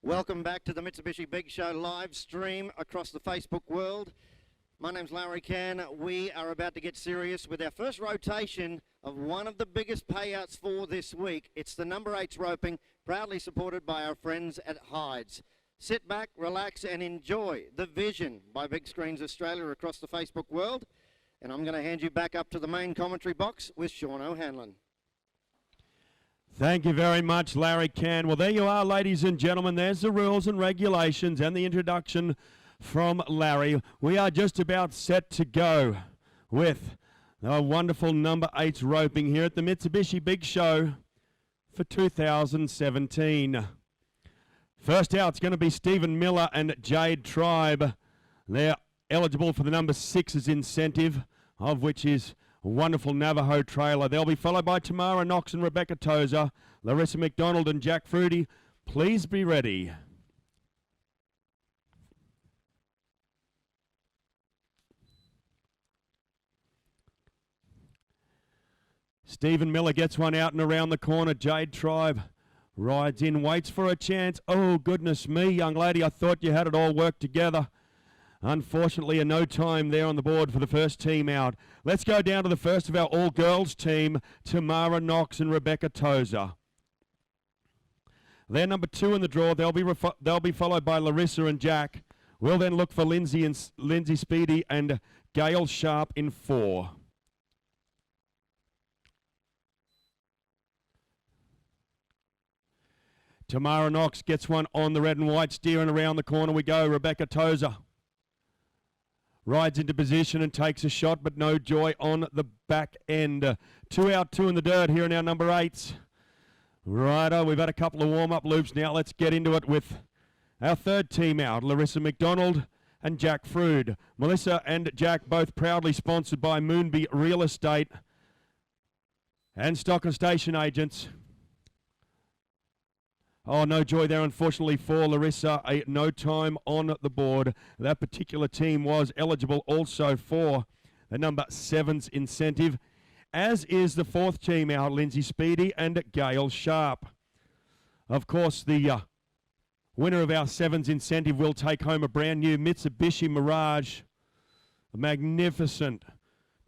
Welcome back to the Mitsubishi Big Show live stream across the Facebook world. My name's Larry Can. We are about to get serious with our first rotation of one of the biggest payouts for this week. It's the number 8's roping, proudly supported by our friends at Hidez. Sit back, relax, and enjoy The Vision by Big Screens Australia across the Facebook world. And I'm going to hand you back up to the main commentary box with Sean O'Hanlon. Thank you very much, Larry Can. Well, there you are, ladies and gentlemen. There's the rules and regulations and the introduction from Larry. We are just about set to go with a wonderful number 8's roping here at the Mitsubishi Big Show for 2017. First out, it's going to be Stephen Miller and Jade Tribe. They're eligible for the number 6's incentive, of which is a wonderful Navajo trailer. They'll be followed by Tamara Knox and Rebecca Tozer, Larissa McDonald and Jack Fruity. Please be ready. Stephen Miller gets one out and around the corner. Jade Tribe rides in, waits for a chance. Oh, goodness me, young lady, I thought you had it all worked together. Unfortunately, a no time there on the board for the first team out. Let's go down to the first of our all-girls team, Tamara Knox and Rebecca Tozer. They're number 2 in the draw. They'll be followed by Larissa and Jack. We'll then look for Lindsay Speedy and Gail Sharp in 4. Tamara Knox gets one on the red and white steer, and around the corner we go. Rebecca Tozer rides into position and takes a shot, but no joy on the back end. 2 out, 2 in the dirt here in our number 8's. Righto, we've had a couple of warm-up loops now. Let's get into it with our third team out, Larissa McDonald and Jack Frood. Melissa and Jack both proudly sponsored by Moonby Real Estate and Stocker Station Agents. Oh, no joy there, unfortunately, for Larissa. No time on the board. That particular team was eligible also for the number 7's incentive, as is the fourth team out, Lindsay Speedy and Gail Sharp. Of course, the winner of our 7's incentive will take home a brand new Mitsubishi Mirage. A magnificent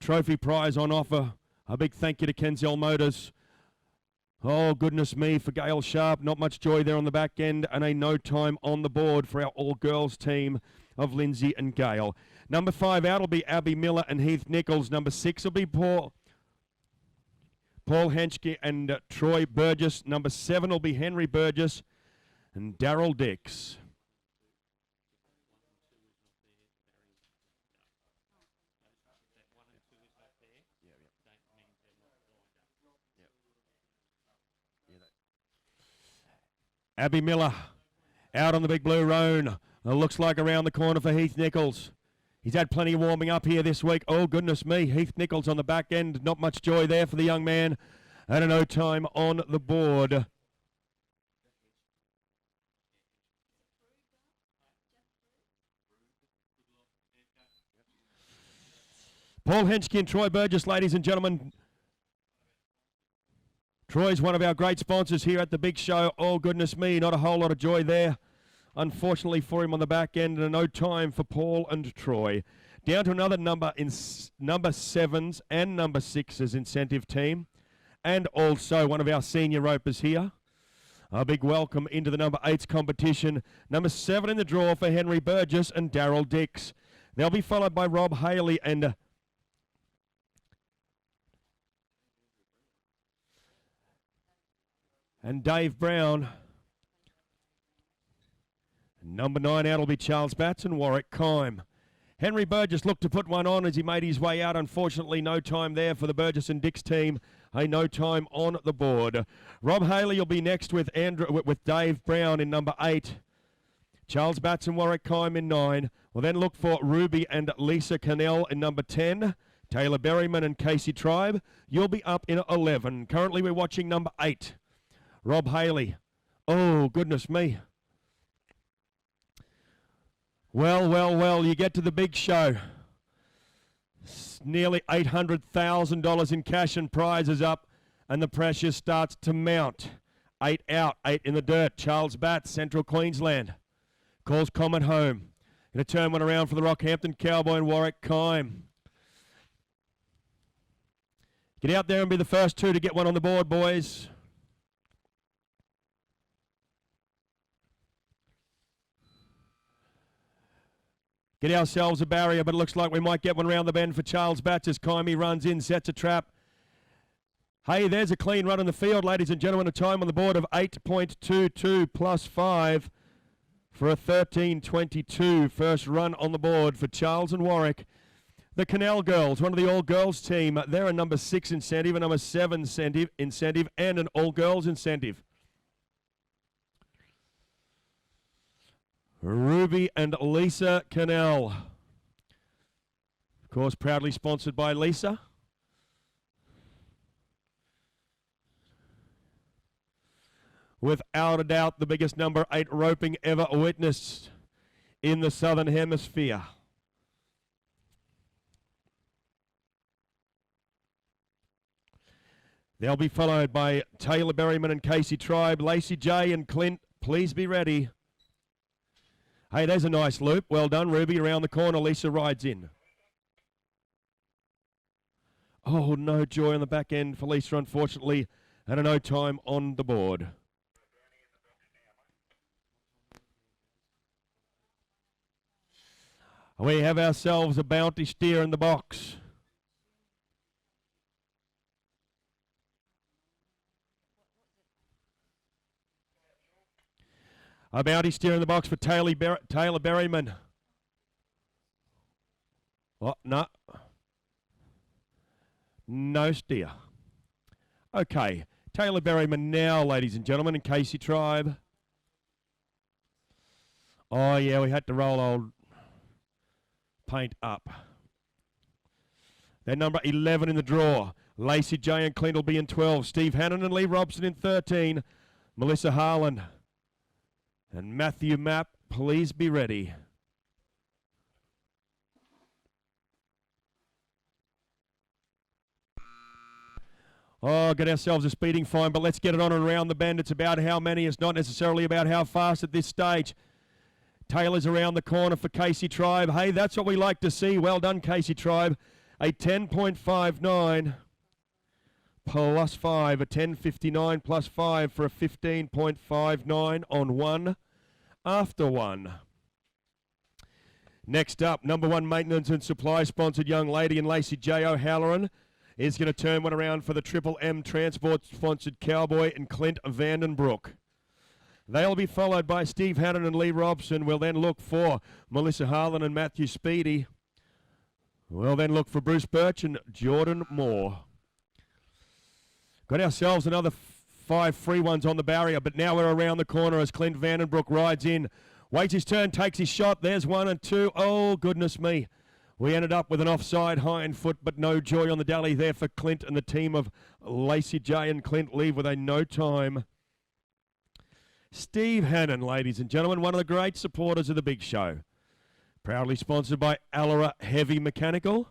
trophy prize on offer. A big thank you to Kenzel Motors. Oh, goodness me, for Gail Sharp. Not much joy there on the back end, and a no time on the board for our all-girls team of Lindsay and Gail. Number 5 out will be Abby Miller and Heath Nichols. Number 6 will be Paul Henschke and Troy Burgess. Number 7 will be Henry Burgess and Daryl Dix. Abby Miller out on the big blue roan. Looks like around the corner for Heath Nichols. He's had plenty of warming up here this week. Oh, goodness me. Heath Nichols on the back end. Not much joy there for the young man. And a no time on the board. Paul Henschke and Troy Burgess, ladies and gentlemen. Troy's one of our great sponsors here at the Big Show. Oh, goodness me, not a whole lot of joy there. Unfortunately for him on the back end, and no time for Paul and Troy. Down to another number in number 7's and number 6's incentive team. And also one of our senior ropers here. A big welcome into the number 8's competition. Number 7 in the draw for Henry Burgess and Daryl Dix. They'll be followed by Rob Haley and Dave Brown. Number 9 out will be Charles Batts and Warwick Kime. Henry Burgess looked to put one on as he made his way out. Unfortunately, no time there for the Burgess and Dix team. A no time on the board. Rob Haley will be next with Dave Brown in number 8. Charles Batts and Warwick Kime in 9. We'll then look for Ruby and Lisa Cannell in number 10. Taylor Berryman and Casey Tribe. You'll be up in 11. Currently, we're watching number 8. Rob Haley. Oh, goodness me. Well, you get to the Big Show. Nearly $800,000 in cash and prizes up, and the pressure starts to mount. 8 out, 8 in the dirt. Charles Batts, Central Queensland. Calls Comet home. Going to turn one around for the Rockhampton Cowboy and Warwick Kime. Get out there and be the first two to get one on the board, boys. Get ourselves a barrier, but it looks like we might get one round the bend for Charles Batts as Kime runs in, sets a trap. Hey, there's a clean run in the field, ladies and gentlemen. A time on the board of 8.22 plus 5 for a 13.22. First run on the board for Charles and Warwick. The Canal Girls, one of the all-girls team. They're a number 6 incentive, a number 7 incentive, and an all-girls incentive. Ruby and Lisa Canal. Of course, proudly sponsored by Lisa. Without a doubt, the biggest number 8 roping ever witnessed in the Southern Hemisphere. They'll be followed by Taylor Berryman and Casey Tribe. Lacey J and Clint, please be ready. Hey, there's a nice loop. Well done, Ruby. Around the corner, Lisa rides in. Oh, no joy on the back end for Lisa, unfortunately. And a no time on the board. We have ourselves a bounty steer in the box. A bounty steer in the box for Taylor Berryman. Oh, no. No steer. Okay. Taylor Berryman now, ladies and gentlemen, and Casey Tribe. Oh, yeah, we had to roll old paint up. They're number 11 in the draw. Lacey J and Clint will be in 12. Steve Hannan and Lee Robson in 13. Melissa Harlan and Matthew Mapp, please be ready. Oh, got ourselves a speeding fine, but let's get it on and around the bend. It's about how many. It's not necessarily about how fast at this stage. Taylor's around the corner for Casey Tribe. Hey, that's what we like to see. Well done, Casey Tribe. A 10.59 plus 5. A 10.59 plus 5 for a 15.59 on 1 after 1. Next up, number 1 maintenance and supply sponsored young lady and Lacey J. O'Halloran is going to turn one around for the Triple M Transport sponsored Cowboy and Clint Vandenbroek. They'll be followed by Steve Hannan and Lee Robson. We'll then look for Melissa Harlan and Matthew Speedy. We'll then look for Bruce Birch and Jordan Moore. Got ourselves another 5 free ones on the barrier, but now we're around the corner as Clint Vandenbroek rides in. Waits his turn, takes his shot. There's 1 and 2. Oh, goodness me. We ended up with an offside hind foot, but no joy on the dally there for Clint, and the team of Lacey J and Clint leave with a no time. Steve Hannan, ladies and gentlemen, one of the great supporters of the big show. Proudly sponsored by Allora Heavy Mechanical,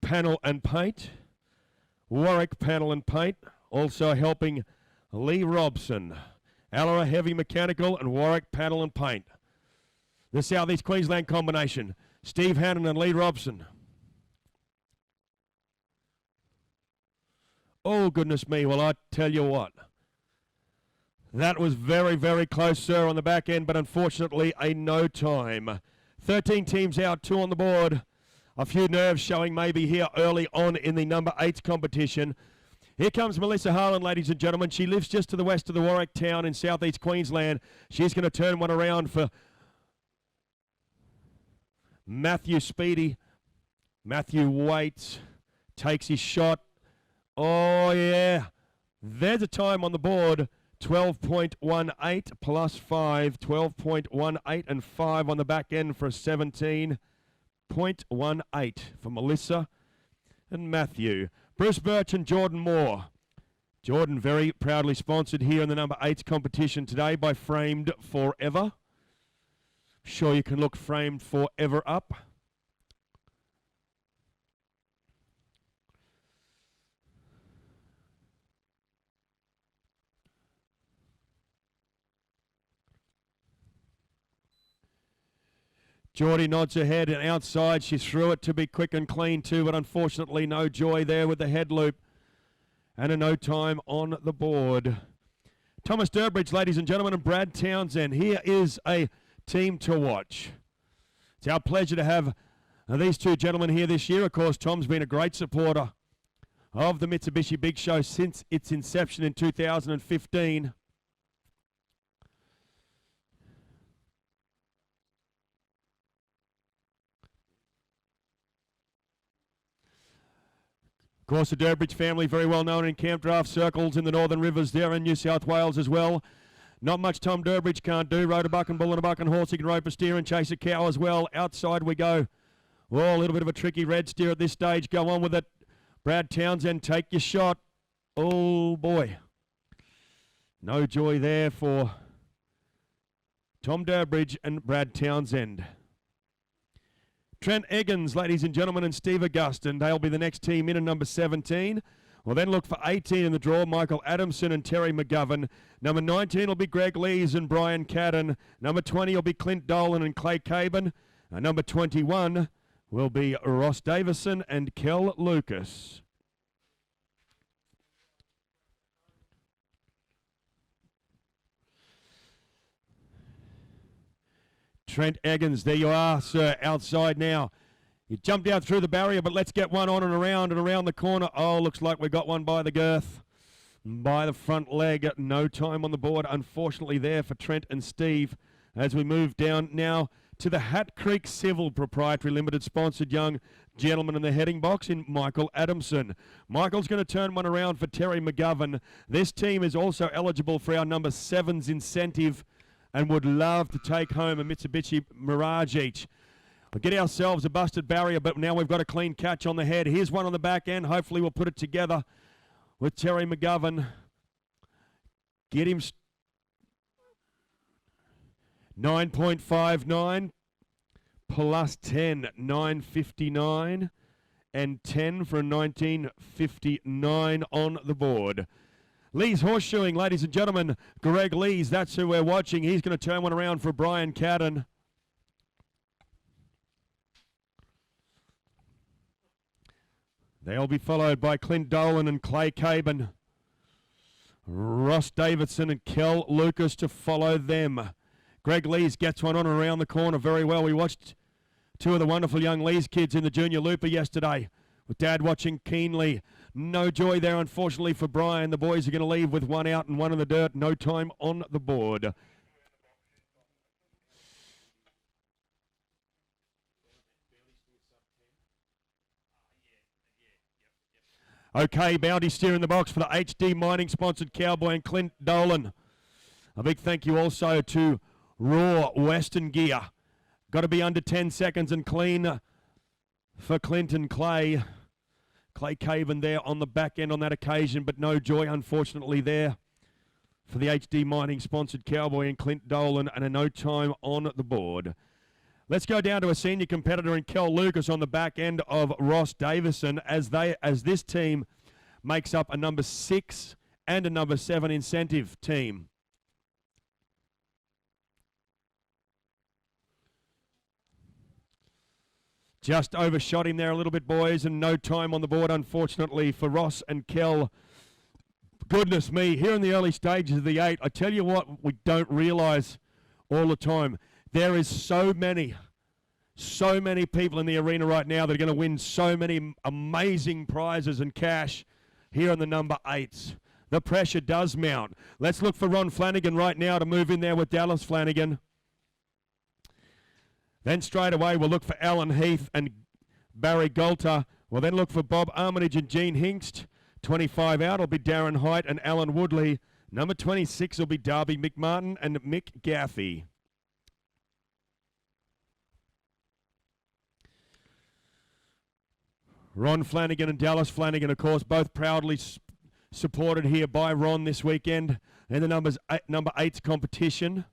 Panel and Paint, Warwick Panel and Paint, also helping Lee Robson. Allora Heavy Mechanical and Warwick Panel and Paint. The South East Queensland combination. Steve Hannan and Lee Robson. Oh, goodness me. Well, I tell you what. That was very, very close, sir, on the back end, but unfortunately a no time. 13 teams out, 2 on the board. A few nerves showing maybe here early on in the number 8's competition. Here comes Melissa Harlan, ladies and gentlemen. She lives just to the west of the Warwick town in southeast Queensland. She's going to turn one around for Matthew Speedy. Matthew waits, takes his shot. Oh, yeah. There's a time on the board. 12.18 plus 5. 12.18 and 5 on the back end for a 17.18 for Melissa and Matthew. Bruce Birch and Jordan Moore. Jordan very proudly sponsored here in the number 8's competition today by Framed Forever. Sure you can look framed forever up. Geordie nods her head and outside. She threw it to be quick and clean too, but unfortunately no joy there with the head loop. And a no time on the board. Thomas Durbridge, ladies and gentlemen, and Brad Townsend. Here is a team to watch. It's our pleasure to have these two gentlemen here this year. Of course, Tom's been a great supporter of the Mitsubishi Big Show since its inception in 2015. Of course, the Durbridge family, very well known in camp draft circles in the Northern Rivers there in New South Wales as well. Not much Tom Durbridge can't do. Rode a buck and bull and a buck and horse. He can rope a steer and chase a cow as well. Outside we go. Oh, a little bit of a tricky red steer at this stage. Go on with it. Brad Townsend, take your shot. Oh, boy. No joy there for Tom Durbridge and Brad Townsend. Trent Eggins, ladies and gentlemen, and Steve Augustin. They'll be the next team in at number 17. We'll then look for 18 in the draw, Michael Adamson and Terry McGovern. Number 19 will be Greg Lees and Brian Cadden. Number 20 will be Clint Dolan and Clay Caban. Number 21 will be Ross Davison and Kel Lucas. Trent Eggins, there you are, sir, outside now. You jumped out through the barrier, but let's get one on and around the corner. Oh, looks like we got one by the girth, by the front leg. No time on the board, unfortunately, there for Trent and Steve. As we move down now to the Hat Creek Civil Proprietary Limited sponsored young gentleman in the heading box in Michael Adamson. Michael's going to turn one around for Terry McGovern. This team is also eligible for our number 7's incentive and would love to take home a Mitsubishi Mirage each. We'll get ourselves a busted barrier, but now we've got a clean catch on the head. Here's one on the back end. Hopefully we'll put it together with Terry McGovern. Get him 9.59 plus 10, 9.59, and 10 for a 19.59 on the board. Lee's horseshoeing, ladies and gentlemen. Greg Lees, that's who we're watching. He's going to turn one around for Brian Cadden. They'll be followed by Clint Dolan and Clay Caban. Ross Davidson and Kel Lucas to follow them. Greg Lees gets one on and around the corner very well. We watched two of the wonderful young Lees kids in the Junior Looper yesterday, with Dad watching keenly. No joy there, unfortunately, for Brian. The boys are going to leave with one out and one in the dirt. No time on the board. Okay, Bounty steer in the box for the HD Mining sponsored Cowboy and Clint Dolan. A big thank you also to Raw Western Gear. Got to be under 10 seconds and clean for Clint and Clay. Clay Caban there on the back end on that occasion, but no joy, unfortunately, there for the HD Mining sponsored Cowboy and Clint Dolan, and a no time on the board. Let's go down to a senior competitor in Kel Lucas on the back end of Ross Davison as this team makes up a number 6 and a number 7 incentive team. Just overshot him there a little bit, boys, and no time on the board, unfortunately, for Ross and Kel. Goodness me, here in the early stages of the 8, I tell you what, we don't realise all the time. There is so many people in the arena right now that are going to win so many amazing prizes and cash here in the number 8s. The pressure does mount. Let's look for Ron Flanagan right now to move in there with Dallas Flanagan. Then straight away we'll look for Alan Heath and Barry Golter. We'll then look for Bob Armitage and Gene Hinkst. 25 out will be Darren Height and Alan Woodley. Number 26 will be Darby McMartin and Mick Gaffey. Ron Flanagan and Dallas Flanagan, of course, both proudly supported here by Ron this weekend in the number 8's competition.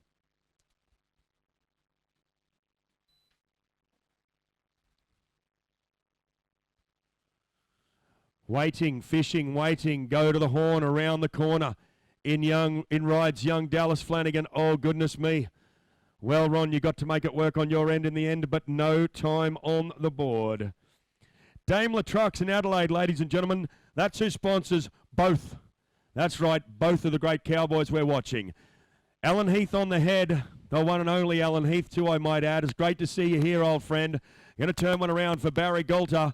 Waiting, fishing, waiting, go to the horn, around the corner. In rides young Dallas Flanagan. Oh, goodness me. Well, Ron, you got to make it work on your end in the end, but no time on the board. Daimler Trucks in Adelaide, ladies and gentlemen. That's who sponsors both. That's right, both of the great cowboys we're watching. Alan Heath on the head, the one and only Alan Heath too, I might add. It's great to see you here, old friend. Going to turn one around for Barry Golter.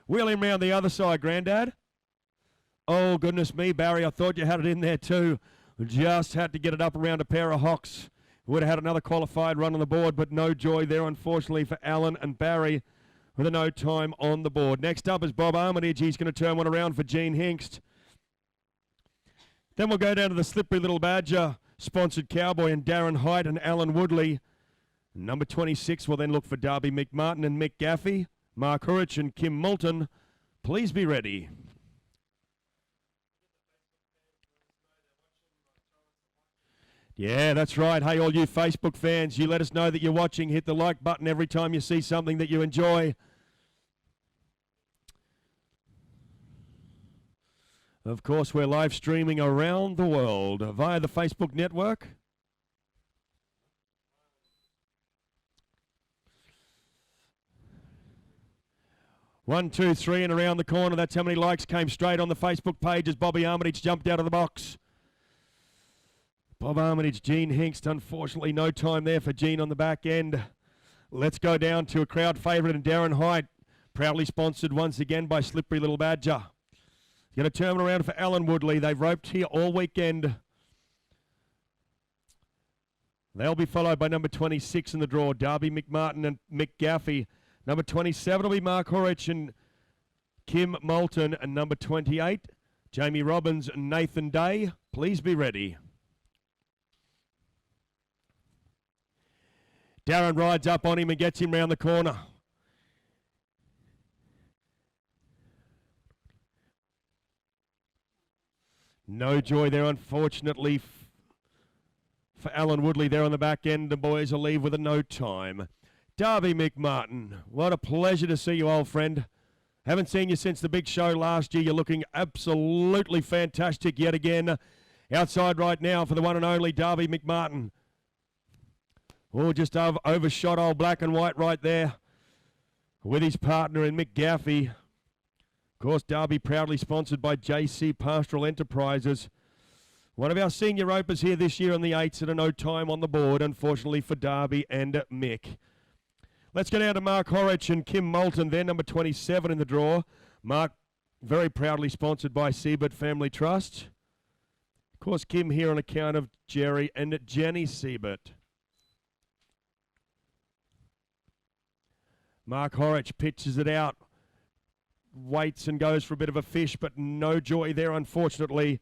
Wheel him round the other side, Grandad. Oh, goodness me, Barry, I thought you had it in there too. Just had to get it up around a pair of hocks. Would have had another qualified run on the board, but no joy there, unfortunately, for Alan and Barry with a no time on the board. Next up is Bob Armitage. He's going to turn one around for Gene Hinkst. Then we'll go down to the Slippery Little Badger, sponsored Cowboy and Darren Height and Alan Woodley. Number 26 will then look for Darby McMartin and Mick Gaffey. Mark Hurich and Kim Moulton. Please be ready. Yeah, that's right. Hey, all you Facebook fans, you let us know that you're watching. Hit the like button every time you see something that you enjoy. Of course, we're live streaming around the world via the Facebook network. One, two, three, and around the corner. That's how many likes came straight on the Facebook page as Bobby Armitage jumped out of the box. Bob Armitage, Gene Hinkst, unfortunately no time there for Gene on the back end. Let's go down to a crowd favourite and Darren Height, proudly sponsored once again by Slippery Little Badger. Going to turn around for Alan Woodley. They've roped here all weekend. They'll be followed by number 26 in the draw, Darby McMartin and Mick Gaffey. Number 27 will be Mark Hurich and Kim Moulton. And number 28, Jamie Robbins and Nathan Day. Please be ready. Darren rides up on him and gets him round the corner. No joy there, unfortunately, for Alan Woodley there on the back end. The boys will leave with a no time. Darby McMartin, what a pleasure to see you, old friend. Haven't seen you since the big show last year. You're looking absolutely fantastic yet again. Outside right now for the one and only Darby McMartin. Oh, just overshot old black and white right there with his partner in Mick Gaffey. Of course, Darby proudly sponsored by JC Pastoral Enterprises. One of our senior ropers here this year on the 8's at a no time on the board, unfortunately for Darby and Mick. Let's go down to Mark Hurich and Kim Moulton. They're number 27 in the draw. Mark, very proudly sponsored by Siebert Family Trust. Of course, Kim here on account of Jerry and Jenny Siebert. Mark Hurich pitches it out. Waits and goes for a bit of a fish, but no joy there, unfortunately,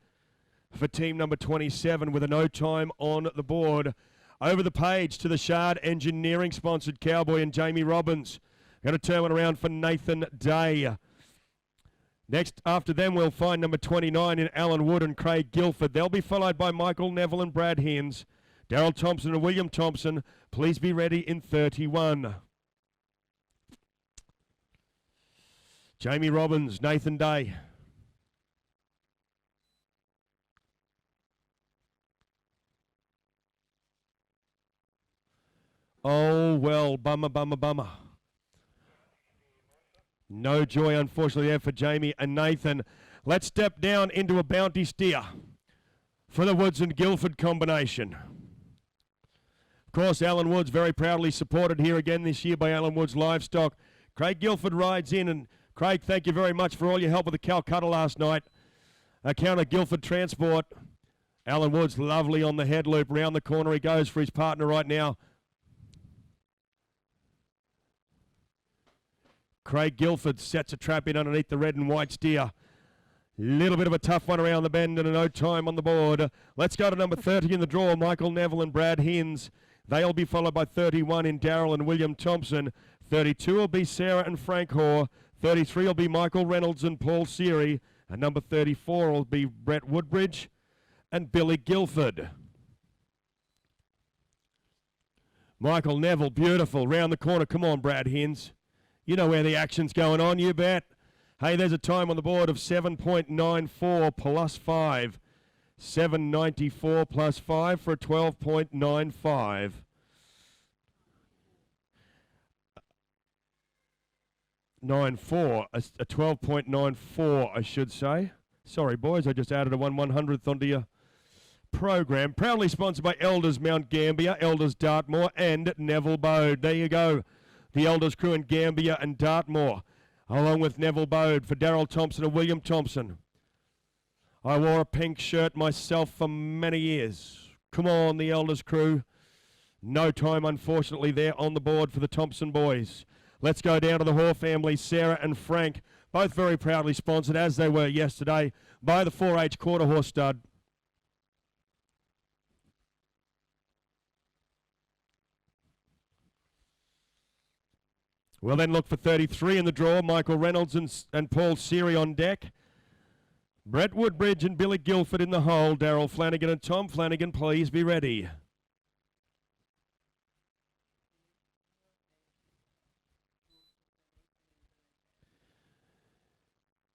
for team number 27 with a no time on the board. Over the page to the Shard Engineering sponsored Cowboy and Jamie Robbins. Going to turn one around for Nathan Day. Next, after them, we'll find number 29 in Alan Wood and Craig Guilford. They'll be followed by Michael Neville and Brad Hines. Daryl Thompson and William Thompson. Please be ready in 31. Jamie Robbins, Nathan Day. Oh, well, bummer, bummer, bummer. No joy, unfortunately, there for Jamie and Nathan. Let's step down into a bounty steer for the Woods and Guilford combination. Of course, Alan Woods very proudly supported here again this year by Alan Woods Livestock. Craig Guilford rides in, and Craig, thank you very much for all your help with the Calcutta last night. Account of Guilford Transport. Alan Woods, lovely on the head loop. Round the corner he goes for his partner right now. Craig Guilford sets a trap in underneath the red and white steer. Little bit of a tough one around the bend and a no time on the board. Let's go to number 30 in the draw, Michael Neville and Brad Hines. They'll be followed by 31 in Darryl and William Thompson. 32 will be Sarah and Frank Hoare. 33 will be Michael Reynolds and Paul Seary. And number 34 will be Brett Woodbridge and Billy Guilford. Michael Neville, beautiful. Round the corner. Come on, Brad Hines. You know where the action's going on, you bet. Hey, there's a time on the board of 7.94 plus 5. 794 plus 5 for a 12.95. A 12.94, I should say. Sorry, boys, I just added a 1/100th onto your program. Proudly sponsored by Elders Mount Gambier, Elders Dartmoor, and Neville Bode. There you go. The Elders crew in Gambier and Dartmoor, along with Neville Bode for Daryl Thompson and William Thompson. I wore a pink shirt myself for many years. Come on, the Elders crew. No time, unfortunately, there on the board for the Thompson boys. Let's go down to the Hoare family, Sarah and Frank, both very proudly sponsored, as they were yesterday, by the 4H Quarter Horse Stud. We'll then look for 33 in the draw. Michael Reynolds and Paul Seary on deck. Brett Woodbridge and Billy Guilford in the hole. Daryl Flanagan and Tom Flanagan, please be ready.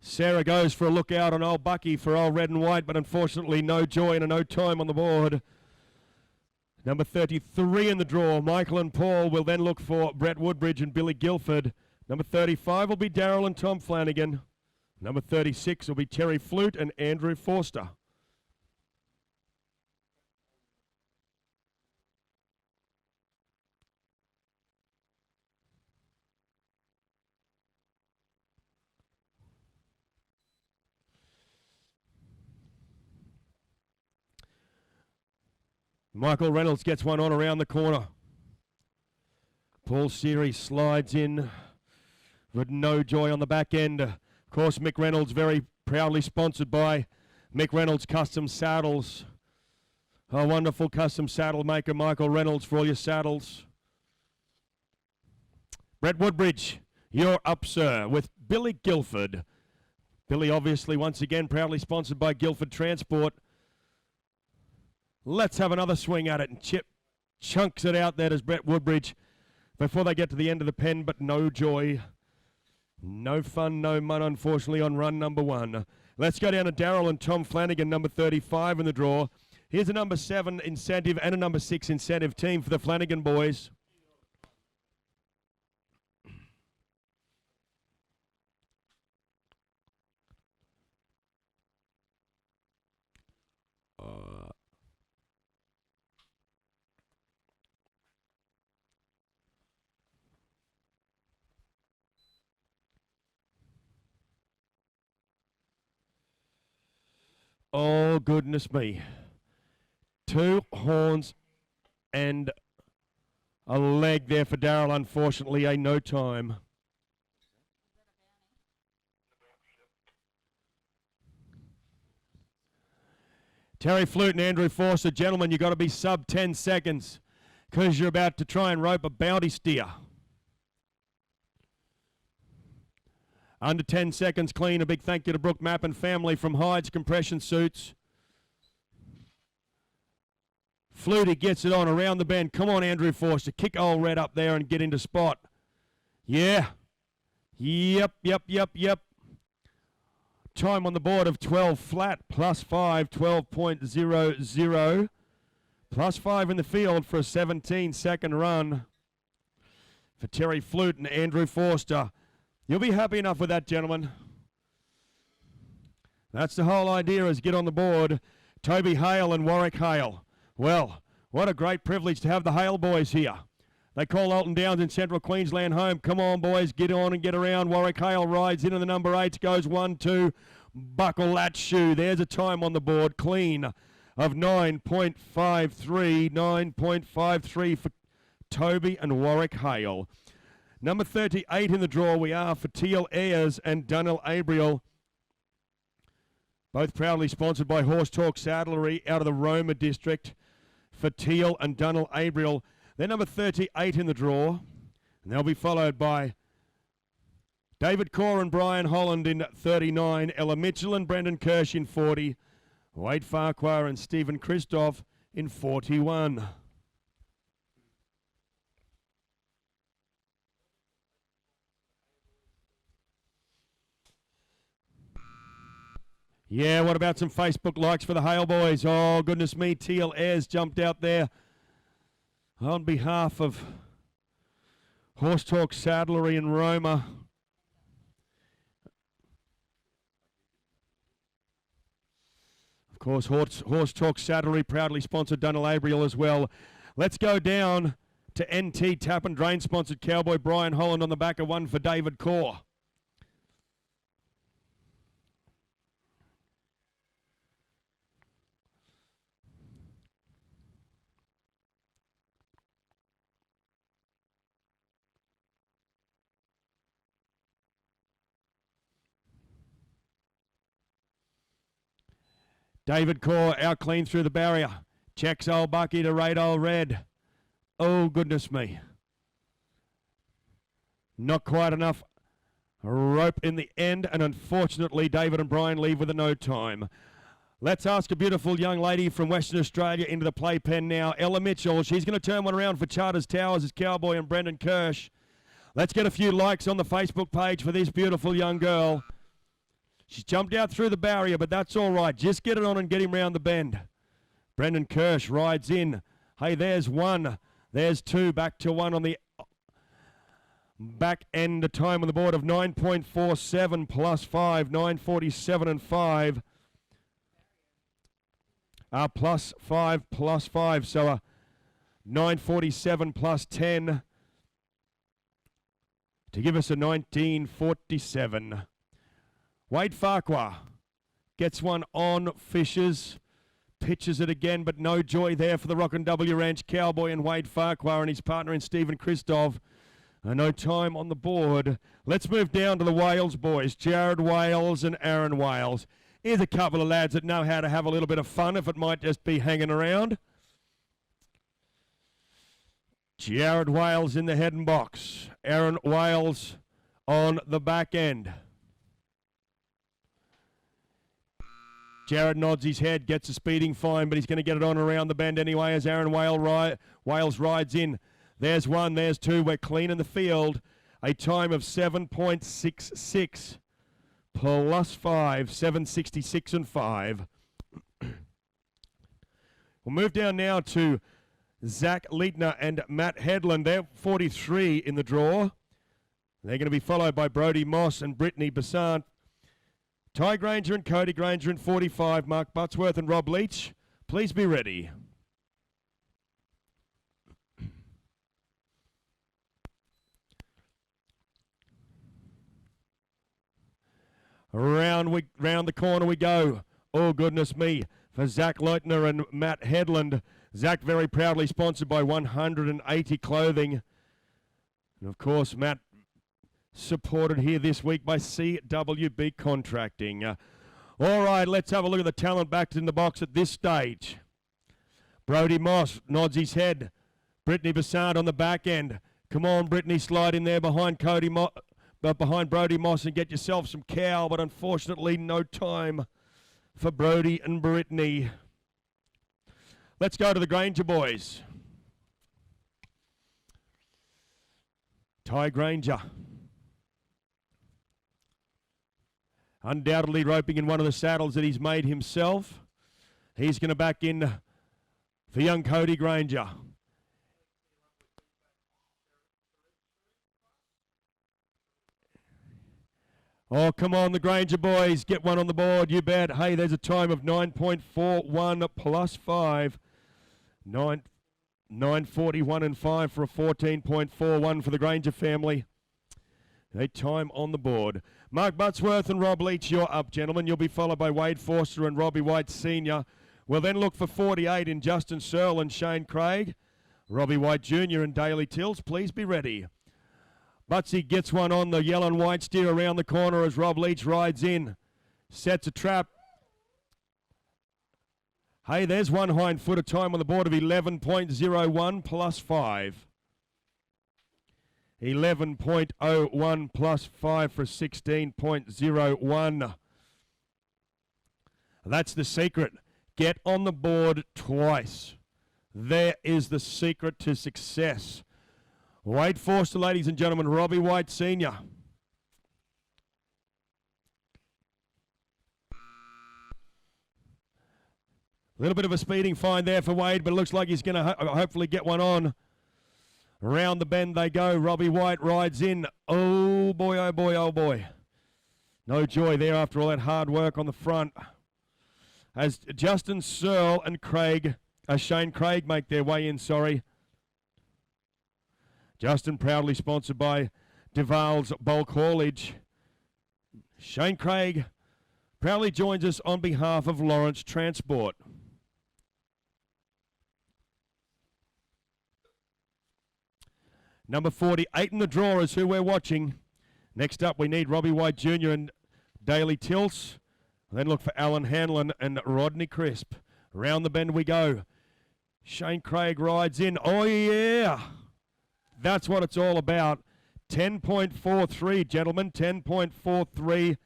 Sarah goes for a look out on old Bucky for old red and white, but unfortunately no joy and no time on the board. Number 33 in the draw, Michael and Paul will then look for Brett Woodbridge and Billy Guilford. Number 35 will be Daryl and Tom Flanagan. Number 36 will be Terry Flute and Andrew Forster. Michael Reynolds gets one on around the corner. Paul Seary slides in with no joy on the back end. Of course, Mick Reynolds very proudly sponsored by Mick Reynolds Custom Saddles. A wonderful custom saddle maker, Michael Reynolds, for all your saddles. Brett Woodbridge, you're up, sir, with Billy Guilford. Billy, obviously, once again, proudly sponsored by Guilford Transport. Let's have another swing at it, and Chip chunks it out there as Brett Woodbridge before they get to the end of the pen, but no joy. No fun, no mun, unfortunately, on run number 1. Let's go down to Daryl and Tom Flanagan, number 35 in the draw. Here's a number 7 incentive and a number 6 incentive team for the Flanagan boys. Oh, goodness me. 2 horns and a leg there for Daryl, unfortunately, no time. Terry Flute and Andrew Forster, gentlemen, you've got to be sub 10 seconds because you're about to try and rope a bounty steer. Under 10 seconds clean. A big thank you to Brooke Mapp and family from Hidez Compression Suits. Flutie gets it on around the bend. Come on, Andrew Forster. Kick old Red up there and get into spot. Yeah. Yep. Time on the board of 12 flat, plus 5, 12.00. Plus 5 in the field for a 17-second run for Terry Flute and Andrew Forster. You'll be happy enough with that, gentlemen. That's the whole idea, is get on the board. Toby Hale and Warwick Hale. Well, what a great privilege to have the Hale boys here. They call Alton Downs in Central Queensland home. Come on, boys, get on and get around. Warwick Hale rides into the number 8, goes 1, 2. Buckle that shoe. There's a time on the board, clean, of 9.53. 9.53 for Toby and Warwick Hale. Number 38 in the draw, we are for Tilse and Dunhill Abriol. Both proudly sponsored by Horse Talk Saddlery out of the Roma district for Teal and Dunhill Abriol. They're number 38 in the draw, and they'll be followed by David Corr and Brian Holland in 39, Ella Mitchell and Brendan Kirsch in 40, Wade Farquhar and Stephen Christoph in 41. Yeah, what about some Facebook likes for the Hale boys? Oh, goodness me, Tilse jumped out there on behalf of Horse Talk Saddlery and Roma. Of course, Horse Talk Saddlery proudly sponsored Dunhill Abriol as well. Let's go down to NT Tap and Drain sponsored Cowboy Brian Holland on the back of one for David Core. David Core out clean through the barrier. Checks old Bucky to rate old Red. Oh, goodness me. Not quite enough rope in the end, and unfortunately David and Brian leave with a no time. Let's ask a beautiful young lady from Western Australia into the playpen now, Ella Mitchell. She's going to turn one around for Charters Towers as Cowboy and Brendan Kirsch. Let's get a few likes on the Facebook page for this beautiful young girl. She's jumped out through the barrier, but that's all right. Just get it on and get him round the bend. Brendan Kirsch rides in. Hey, there's one. There's two. Back to one on the back end. A time on the board of 9.47 plus 5. 9:47 and 5. Plus 5. So 9:47 plus 10 to give us a 19:47. Wade Farquhar gets one on Fishers, pitches it again, but no joy there for the Rockin' W Ranch Cowboy and Wade Farquhar and his partner in Stephen Christov. No time on the board. Let's move down to the Wales boys, Jared Wales and Aaron Wales. Here's a couple of lads that know how to have a little bit of fun if it might just be hanging around. Jared Wales in the head and box. Aaron Wales on the back end. Jared nods his head, gets a speeding fine, but he's going to get it on around the bend anyway as Aaron Wales rides in. There's one, there's two. We're clean in the field. A time of 7.66 plus 5, 7.66 and 5. We'll move down now to Zach Leitner and Matt Headland. They're 43 in the draw. They're going to be followed by Brody Moss and Brittany Besant. Ty Granger and Cody Granger in 45, Mark Buttsworth and Rob Leach. Please be ready. Round the corner we go. Oh, goodness me. For Zach Leitner and Matt Headland. Zach very proudly sponsored by 180 Clothing. And, of course, Matt supported here this week by CWB Contracting. All right, let's have a look at the talent backed in the box at this stage. Brody Moss nods his head. Brittany Besant on the back end. Come on, Brittany, slide in there behind behind Brody Moss and get yourself some cow, but unfortunately no time for Brody and Brittany. Let's go to the Granger boys. Ty Granger. Undoubtedly roping in one of the saddles that he's made himself. He's going to back in for young Cody Granger. Oh, come on, the Granger boys. Get one on the board, you bet. Hey, there's a time of 9.41 plus 5. 9:41 and 5 for a 14.41 for the Granger family. A time on the board. Mark Buttsworth and Rob Leach, you're up, gentlemen. You'll be followed by Wade Forster and Robbie White Sr. We'll then look for 48 in Justin Searle and Shane Craig. Robbie White Jr. and Daly Tilse, please be ready. Butsy gets one on the yellow and white steer around the corner as Rob Leach rides in. Sets a trap. Hey, there's one hind foot, a time on the board of 11.01 plus 5. 11.01 plus 5 for 16.01. That's the secret. Get on the board twice. There is the secret to success. Wade Forster, ladies and gentlemen, Robbie White Sr. A little bit of a speeding fine there for Wade, but it looks like he's going to hopefully get one on. Around the bend they go. Robbie White rides in. Oh boy, oh boy, oh boy. No joy there after all that hard work on the front. As Justin Searle and Shane Craig make their way in, Justin proudly sponsored by Duval's Bulk Haulage. Shane Craig proudly joins us on behalf of Lawrence Transport. Number 48 in the draw is who we're watching. Next up, we need Robbie White Jr. and Daly Tilse. Then look for Alan Hanlon and Rodney Crisp. Round the bend we go. Shane Craig rides in. Oh, yeah. That's what it's all about. 10.43, gentlemen. 10.43.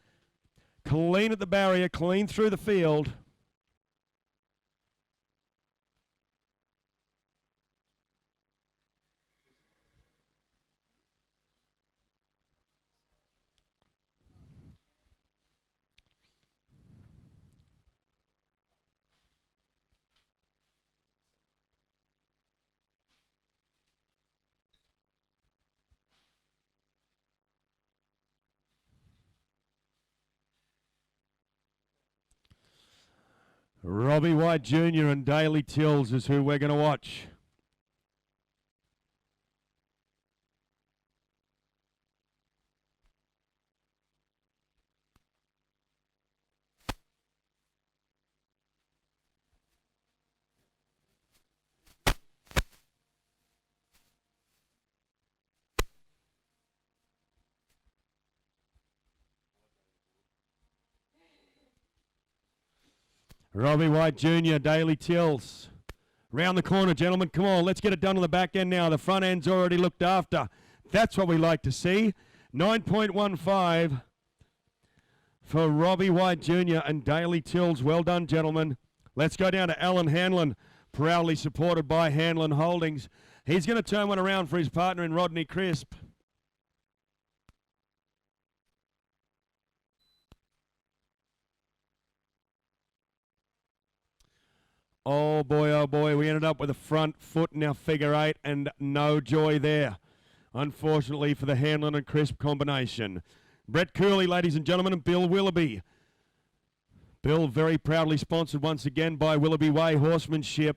Clean at the barrier, clean through the field. Robbie White Jr. and Daly Tilse is who we're going to watch. Robbie White Jr., Daly Tilse. Round the corner, gentlemen. Come on, let's get it done on the back end now. The front end's already looked after. That's what we like to see. 9.15 for Robbie White Jr. and Daly Tilse. Well done, gentlemen. Let's go down to Alan Hanlon, proudly supported by Hanlon Holdings. He's going to turn one around for his partner in Rodney Crisp. Oh boy, we ended up with a front foot in our figure eight and no joy there, unfortunately, for the Hanlon and Crisp combination. Brett Cooley, ladies and gentlemen, and Bill Willoughby. Bill very proudly sponsored once again by Willoughby Way Horsemanship.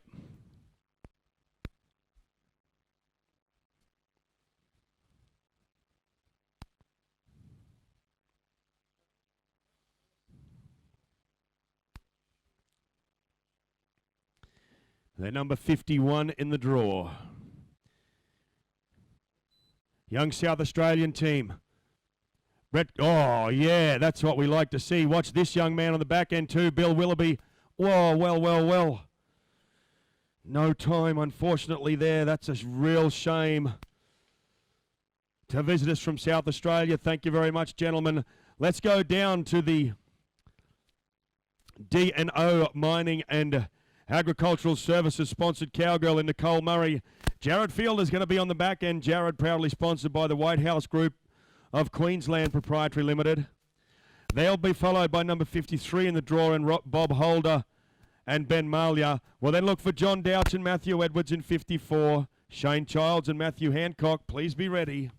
They're number 51 in the draw. Young South Australian team. Brett, oh yeah, that's what we like to see. Watch this young man on the back end too, Bill Willoughby. Whoa, well. No time, unfortunately, there. That's a real shame. To visitors from South Australia, thank you very much, gentlemen. Let's go down to the D&O Mining and Agricultural Services sponsored cowgirl in Nicole Murray. Jared Field is going to be on the back end. Jared proudly sponsored by the White House Group of Queensland Proprietary Limited. They'll be followed by number 53 in the draw and Bob Holder and Ben Malia. Well, then look for John Douch and Matthew Edwards in 54. Shane Childs and Matthew Hancock, please be ready.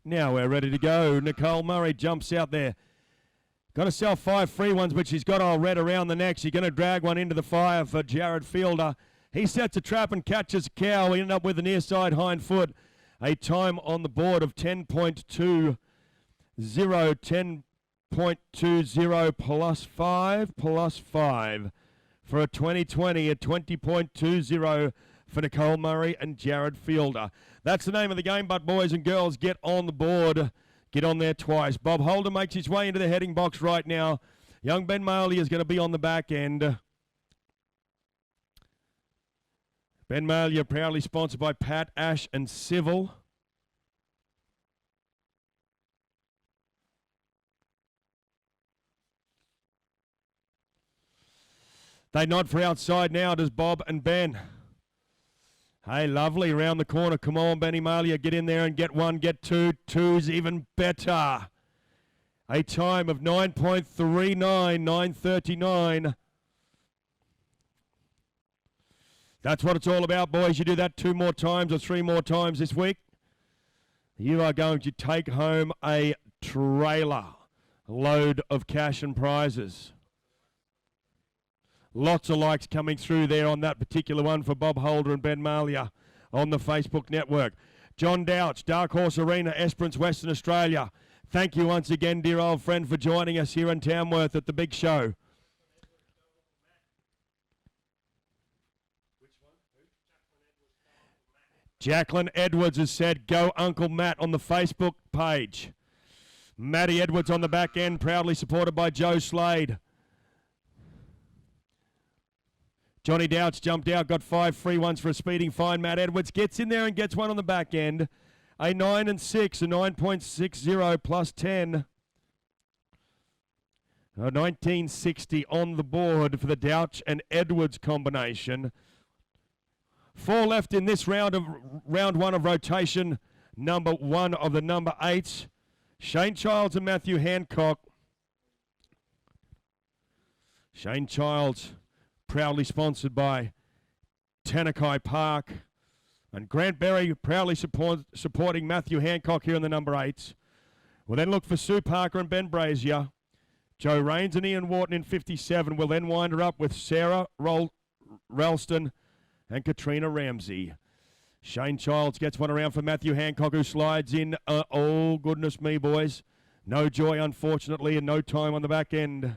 Now we're ready to go. Nicole Murray jumps out there. Got herself 5 free ones, but she's got all red around the neck. She's going to drag one into the fire for Jared Fielder. He sets a trap and catches a cow. We end up with the near side hind foot. A time on the board of 10.20, 20.20 plus 5 for a 2020 at 20.20 for Nicole Murray and Jared Fielder. That's the name of the game, but boys and girls, get on the board. Get on there twice. Bob Holder makes his way into the heading box right now. Young Ben Maley is going to be on the back end. Ben Maley proudly sponsored by Pat, Ash and Civil. They nod for outside now, does Bob and Ben. Hey, lovely, around the corner. Come on, Benny Malia, get in there and get one, get two. Two's even better. A time of 9.39, 9:39. That's what it's all about, boys. You do that 2 more times or 3 more times this week, you are going to take home a trailer load of cash and prizes. Lots of likes coming through there on that particular one for Bob Holder and Ben Malia on the Facebook network. John Douch, Dark Horse Arena, Esperance, Western Australia. Thank you once again, dear old friend, for joining us here in Tamworth at the big show. Jacqueline Edwards has said, go Uncle Matt on the Facebook page. Matty Edwards on the back end, proudly supported by Joe Slade. Johnny Douch jumped out, got 5 free ones for a speeding fine. Matt Edwards gets in there and gets one on the back end. A 9 and 6, a 9.60 plus 10. A 1960 on the board for the Douch and Edwards combination. 4 left in this round one of rotation. Number 1 of the number 8s. Shane Childs and Matthew Hancock. Shane Childs, proudly sponsored by Tanakai Park. And Grant Berry proudly supporting Matthew Hancock here in the number 8s. We'll then look for Sue Parker and Ben Brazier. Joe Rains and Ian Wharton in 57. We'll then wind her up with Sarah Ralston and Katrina Ramsey. Shane Childs gets one around for Matthew Hancock, who slides in. Oh, goodness me, boys. No joy, unfortunately, and no time on the back end.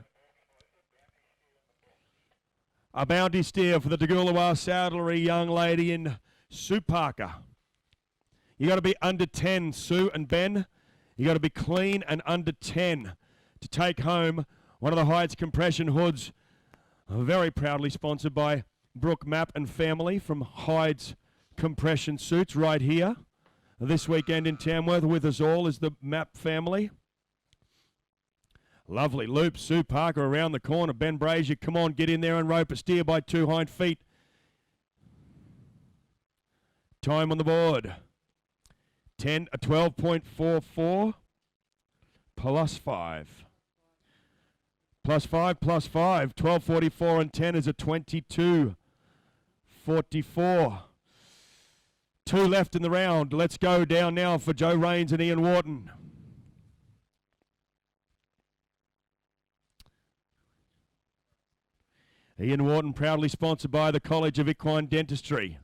A bounty steer for the Dagulawa Saddlery young lady in Sue Parker. You got to be under 10, Sue and Ben. You got to be clean and under 10 to take home one of the Hidez compression hoods. Very proudly sponsored by Brooke Mapp and family from Hidez Compression Suits right here. This weekend in Tamworth with us all is the Mapp family. Lovely loop, Sue Parker around the corner. Ben Brazier, come on, get in there and rope a steer by 2 hind feet. Time on the board. 12.44 plus 5. Plus 5, plus 5. 12.44 and 10 is a 22.44. 2 left in the round. Let's go down now for Joe Rains and Ian Wharton. Ian Wharton proudly sponsored by the College of Equine Dentistry.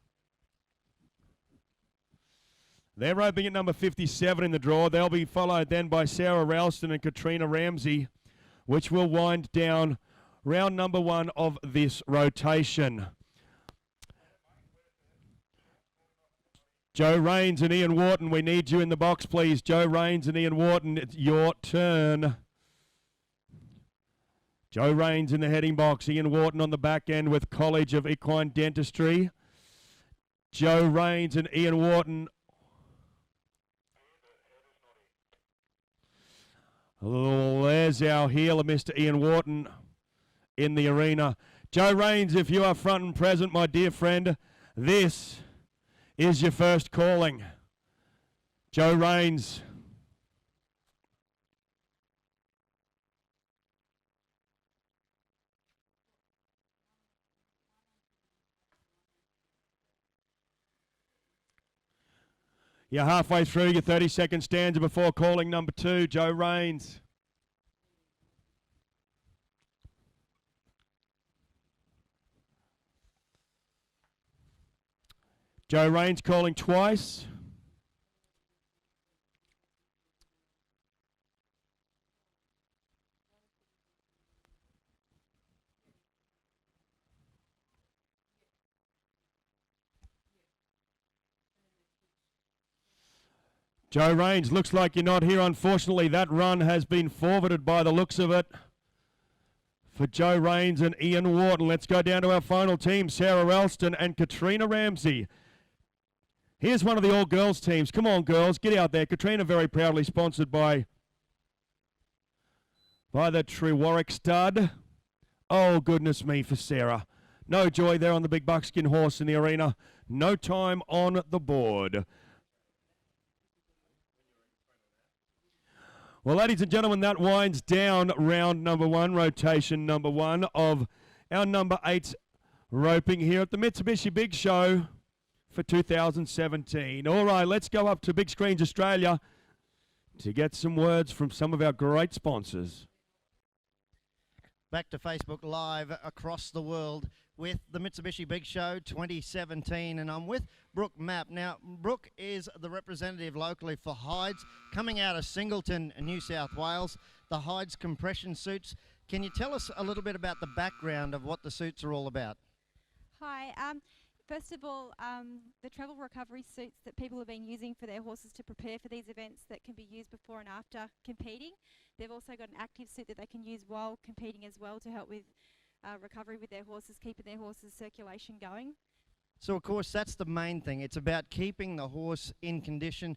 They're roping at number 57 in the draw. They'll be followed then by Sarah Ralston and Katrina Ramsey, which will wind down round number 1 of this rotation. Joe Rains and Ian Wharton, we need you in the box, please. Joe Rains and Ian Wharton, it's your turn. Joe Rains in the heading box. Ian Wharton on the back end with College of Equine Dentistry. Joe Rains and Ian Wharton. Oh, there's our healer, Mr. Ian Wharton, in the arena. Joe Rains, if you are front and present, my dear friend, this is your first calling. Joe Rains. You're halfway through your 30-second stanza before calling number 2, Joe Rains. Joe Rains calling twice. Joe Raines, looks like you're not here. Unfortunately, that run has been forwarded by the looks of it for Joe Raines and Ian Wharton. Let's go down to our final team, Sarah Ralston and Katrina Ramsey. Here's one of the all-girls teams. Come on, girls, get out there. Katrina very proudly sponsored by the Trewarrick stud. Oh, goodness me for Sarah. No joy there on the big buckskin horse in the arena. No time on the board. Well, ladies and gentlemen, that winds down round number one, rotation number one of our number 8's roping here at the Mitsubishi Big Show for 2017. All right, let's go up to Big Screens Australia to get some words from some of our great sponsors. Back to Facebook Live across the world with the Mitsubishi Big Show 2017, and I'm with Brooke Mapp. Now, Brooke is the representative locally for Hidez, coming out of Singleton, New South Wales. The Hidez compression suits. Can you tell us a little bit about the background of what the suits are all about? Hi. First of all, the travel recovery suits that people have been using for their horses to prepare for these events that can be used before and after competing. They've also got an active suit that they can use while competing as well to help with recovery with their horses, keeping their horses' circulation going. So, of course, that's the main thing. It's about keeping the horse in condition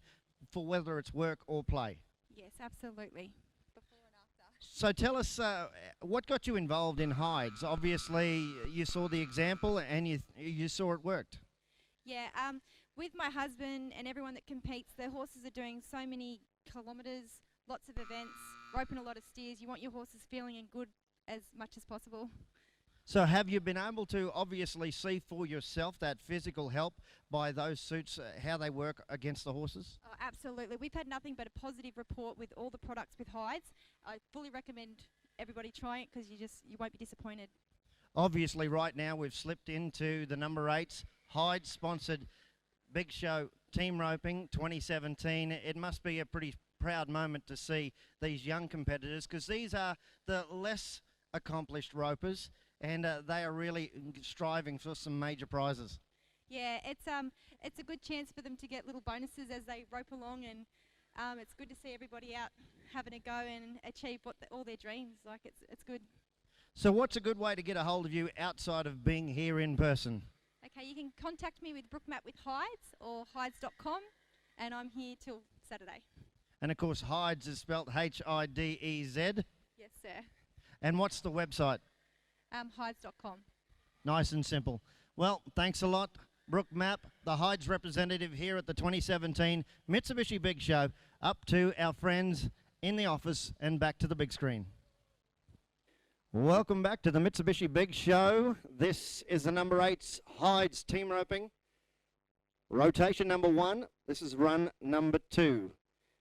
for whether it's work or play. Yes, absolutely. Before and after. So tell us, what got you involved in Hidez? Obviously, you saw the example and you saw it worked. Yeah, with my husband and everyone that competes, their horses are doing so many kilometres, lots of events, roping a lot of steers. You want your horses feeling in good as much as possible. So have you been able to obviously see for yourself that physical help by those suits, how they work against the horses? Oh, absolutely. We've had nothing but a positive report with all the products with Hidez. I fully recommend everybody try it because you won't be disappointed. Obviously, right now we've slipped into the number 8's Hidez sponsored Big Show Team Roping 2017. It must be a pretty proud moment to see these young competitors, because these are the less accomplished ropers, and they are really striving for some major prizes. Yeah, it's a good chance for them to get little bonuses as they rope along, and it's good to see everybody out having a go and achieve all their dreams. Like it's good. So what's a good way to get a hold of you outside of being here in person? Okay, you can contact me with Brooke Mapp with Hidez or Hidez.com, and I'm here till Saturday. And of course, Hidez is spelt Hidez. Yes, sir. And what's the website? Hidez.com. Nice and simple. Well, thanks a lot, Brooke Mapp, the Hidez representative here at the 2017 Mitsubishi Big Show. Up to our friends in the office and back to the big screen. Welcome back to the Mitsubishi Big Show. This is the number 8's Hidez team roping. Rotation number 1. This is run number 2.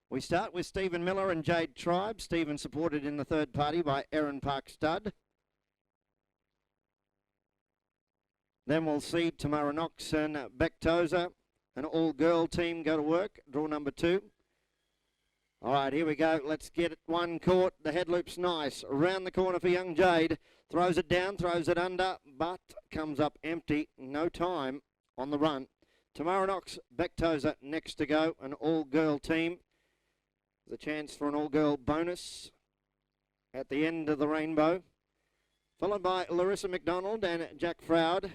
We start with Stephen Miller and Jade Tribe. Stephen supported in the third party by Erin Park Stud. Then we'll see Tamara Knox and Beck Tozer, an all-girl team, go to work. Draw number 2. All right, here we go. Let's get it. One caught. The head loop's nice. Around the corner for young Jade. Throws it down, throws it under, but comes up empty. No time on the run. Tamara Knox, Beck Tozer next to go. An all-girl team. The chance for an all-girl bonus at the end of the rainbow. Followed by Larissa McDonald and Jack Froud.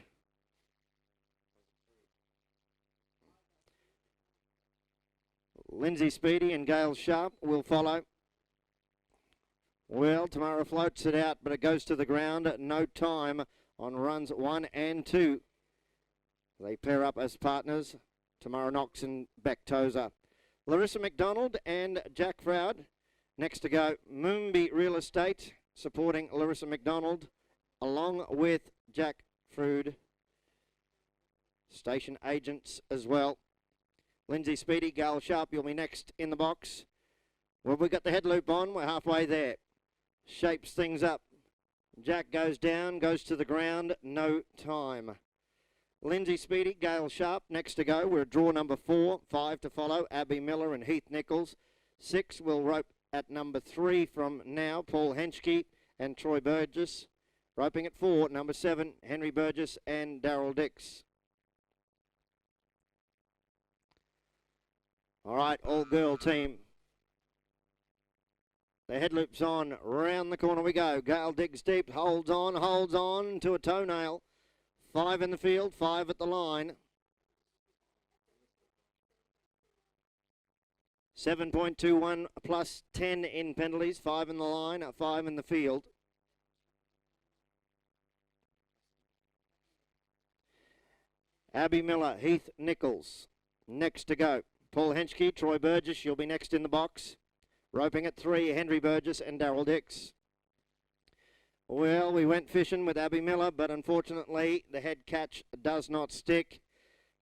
Lindsay Speedy and Gail Sharp will follow. Well, Tamara floats it out, but it goes to the ground. No time on runs 1 and 2. They pair up as partners, Tamara Knox and Beck Tozer. Larissa McDonald and Jack Froud next to go. Moombi Real Estate supporting Larissa McDonald, along with Jack Froud. Station agents as well. Lindsay Speedy, Gail Sharp, you'll be next in the box. Well, we've got the head loop on. We're halfway there. Shapes things up. Jack goes down, goes to the ground. No time. Lindsay Speedy, Gail Sharp next to go. We're at draw number 4. 5 to follow. Abby Miller and Heath Nichols. 6 will rope at number 3 from now. Paul Henschke and Troy Burgess. Roping at 4. Number 7, Henry Burgess and Darryl Dix. All right, all-girl team. The head loop's on, round the corner we go. Gale digs deep, holds on to a toenail. 5 in the field, 5 at the line. 7.21 plus 10 in penalties, 5 in the line, 5 in the field. Abby Miller, Heath Nichols, next to go. Paul Henschke, Troy Burgess, you'll be next in the box. Roping at 3, Henry Burgess and Darryl Dix. Well, we went fishing with Abby Miller, but unfortunately the head catch does not stick.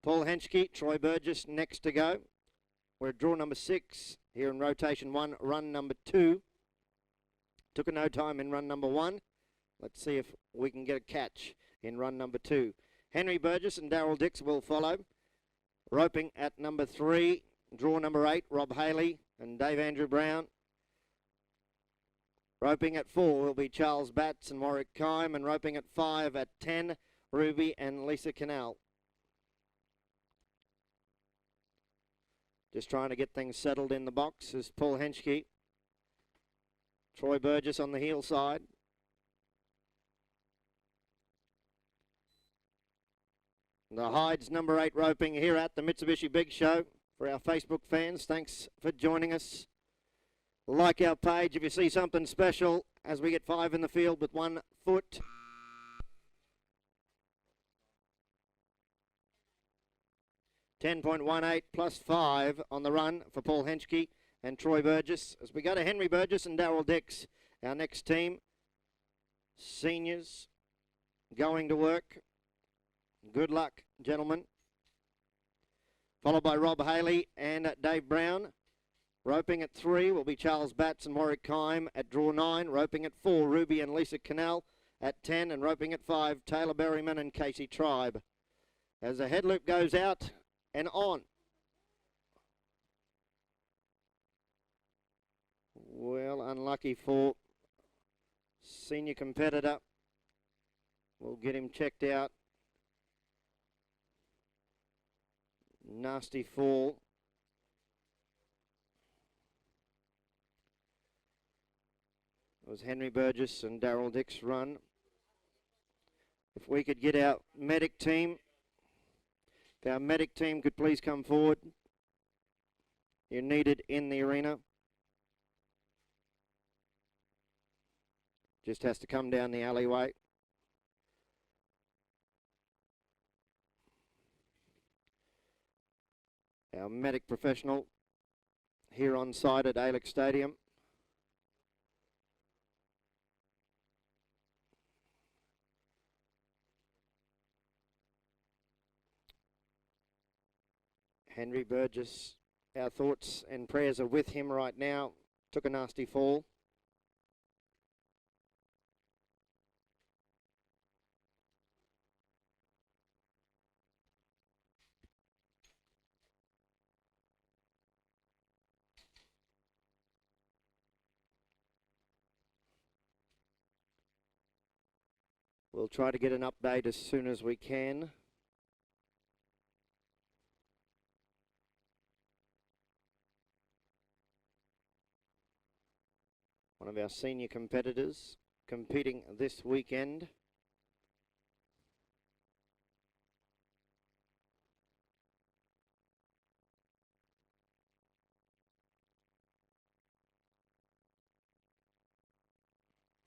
Paul Henschke, Troy Burgess, next to go. We're at draw number 6 here in rotation 1, run number 2. Took a no time in run number 1. Let's see if we can get a catch in run number 2. Henry Burgess and Darryl Dix will follow. Roping at number 3, draw number 8, Rob Haley and Dave Andrew Brown. Roping at 4 will be Charles Batts and Warwick Kime, and roping at 5 at 10, Ruby and Lisa Canal. Just trying to get things settled in the box is Paul Henschke. Troy Burgess on the heel side. The Hidez number 8 roping here at the Mitsubishi Big Show. For our Facebook fans, thanks for joining us. Like our page if you see something special as we get 5 in the field with 1 foot. $10.18 plus 5 on the run for Paul Henschke and Troy Burgess. As we go to Henry Burgess and Darryl Dix, our next team. Seniors going to work. Good luck, gentlemen. Followed by Rob Haley and Dave Brown. Roping at 3 will be Charles Batts and Warwick Kime at draw 9. Roping at 4, Ruby and Lisa Canal at 10. And roping at 5, Taylor Berryman and Casey Tribe. As the head loop goes out and on. Well, unlucky for senior competitor. We'll get him checked out. Nasty fall. It was Henry Burgess and Darryl Dix run. If we could get our medic team, if our medic team could please come forward. You're needed in the arena. Just has to come down the alleyway. Our medic professional here on site at Alex Stadium. Henry Burgess, our thoughts and prayers are with him right now. Took a nasty fall. We'll try to get an update as soon as we can. One of our senior competitors competing this weekend.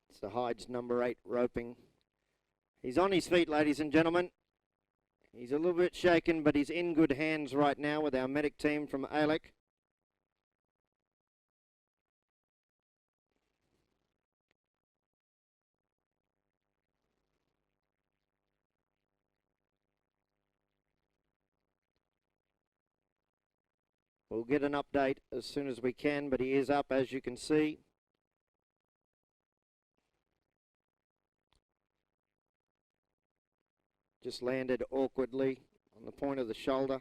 It's the Hidez number 8 roping. He's on his feet, ladies and gentlemen. He's a little bit shaken, but he's in good hands right now with our medic team from ALEC. We'll get an update as soon as we can, but he is up, as you can see. Just landed awkwardly on the point of the shoulder.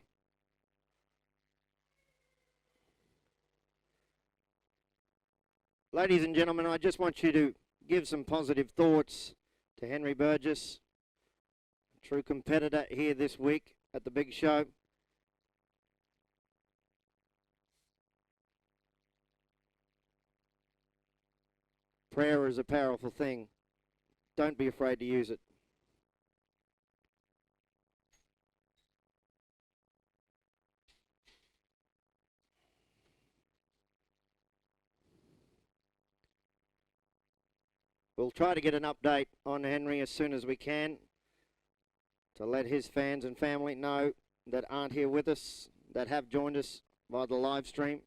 Ladies and gentlemen, I just want you to give some positive thoughts to Henry Burgess, true competitor here this week at the big show. Prayer is a powerful thing. Don't be afraid to use it. We'll try to get an update on Henry as soon as we can to let his fans and family know that aren't here with us, that have joined us via the live stream.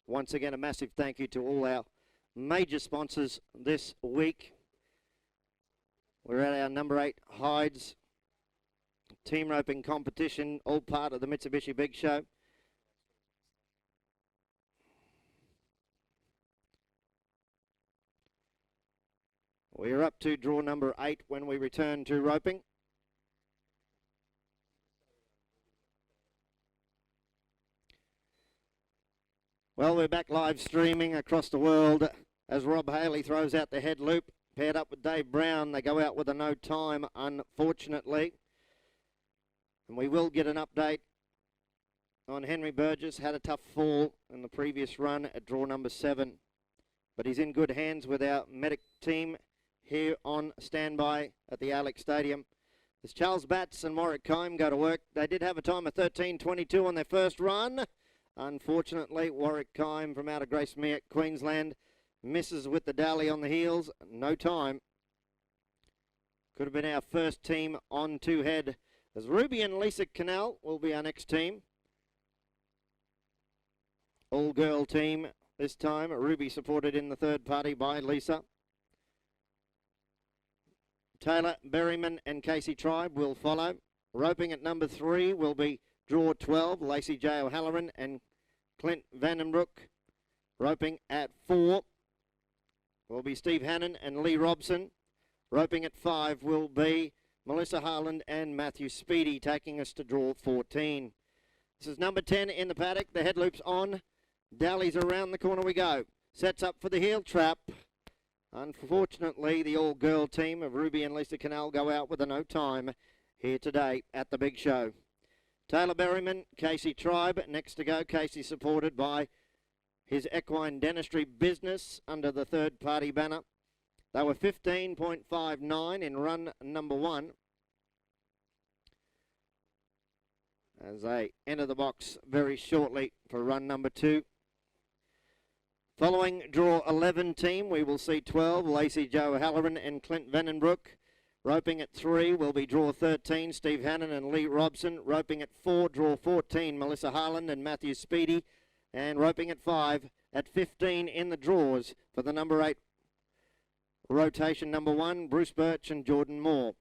Once again, a massive thank you to all our major sponsors this week. We're at our number 8 Hidez team roping competition, all part of the Mitsubishi Big Show. We're up to draw number 8 when we return to roping. Well, we're back live streaming across the world as Rob Haley throws out the head loop. Paired up with Dave Brown, they go out with a no time, unfortunately. And we will get an update on Henry Burgess. Had a tough fall in the previous run at draw number 7. But he's in good hands with our medic team here on standby at the Alex Stadium. As Charles Batts and Warwick Kime go to work, they did have a time of 13.22 on their first run. Unfortunately, Warwick Kime from out of Gracemere, Queensland, misses with the Dally on the heels. No time. Could have been our first team on 2 head. As Ruby and Lisa Canal will be our next team. All-girl team this time. Ruby supported in the third party by Lisa. Taylor, Berryman and Casey Tribe will follow. Roping at number 3 will be draw 12, Lacey J. O'Halloran and Clint Vandenbroek. Roping at 4 will be Steve Hannan and Lee Robson. Roping at 5 will be Melissa Harland and Matthew Speedy, taking us to draw 14. This is number 10 in the paddock. The head loop's on. Dallies around the corner we go. Sets up for the heel trap. Unfortunately, the all-girl team of Ruby and Lisa Canal go out with a no time here today at the big show. Taylor Berryman, Casey Tribe, next to go. Casey supported by his equine dentistry business under the third-party banner. They were 15.59 in run number 1. As they enter the box very shortly for run number 2. Following draw 11 team, we will see 12, Lacey Jo Halloran and Clint Vandenbroek. Roping at 3 will be draw 13, Steve Hannan and Lee Robson. Roping at 4, draw 14, Melissa Harland and Matthew Speedy. And roping at 5, at 15 in the draws for the number 8 rotation number 1, Bruce Birch and Jordan Moore.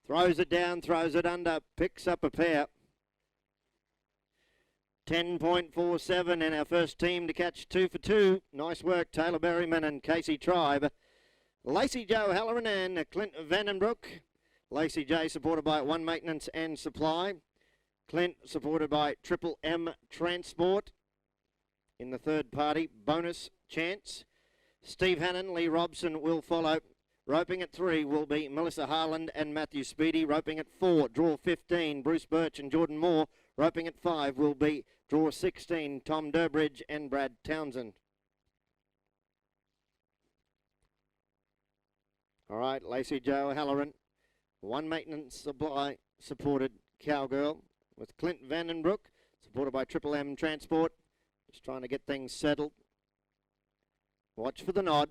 Throws it down, throws it under, picks up a pair. 10.47 and our first team to catch 2 for 2. Nice work, Taylor Berryman and Casey Tribe. Lacey Jo Halloran and Clint Vandenbroek. Lacey J supported by One Maintenance and Supply. Clint supported by Triple M Transport. In the third party, Bonus Chance. Steve Hannan, Lee Robson will follow. Roping at 3 will be Melissa Harland and Matthew Speedy. Roping at 4, draw 15, Bruce Birch and Jordan Moore. Roping at 5 will be draw 16, Tom Durbridge and Brad Townsend. All right, Lacey Jo Halloran. One Maintenance Supply supported Cowgirl with Clint Vandenbroek, supported by Triple M Transport. Just trying to get things settled. Watch for the nod.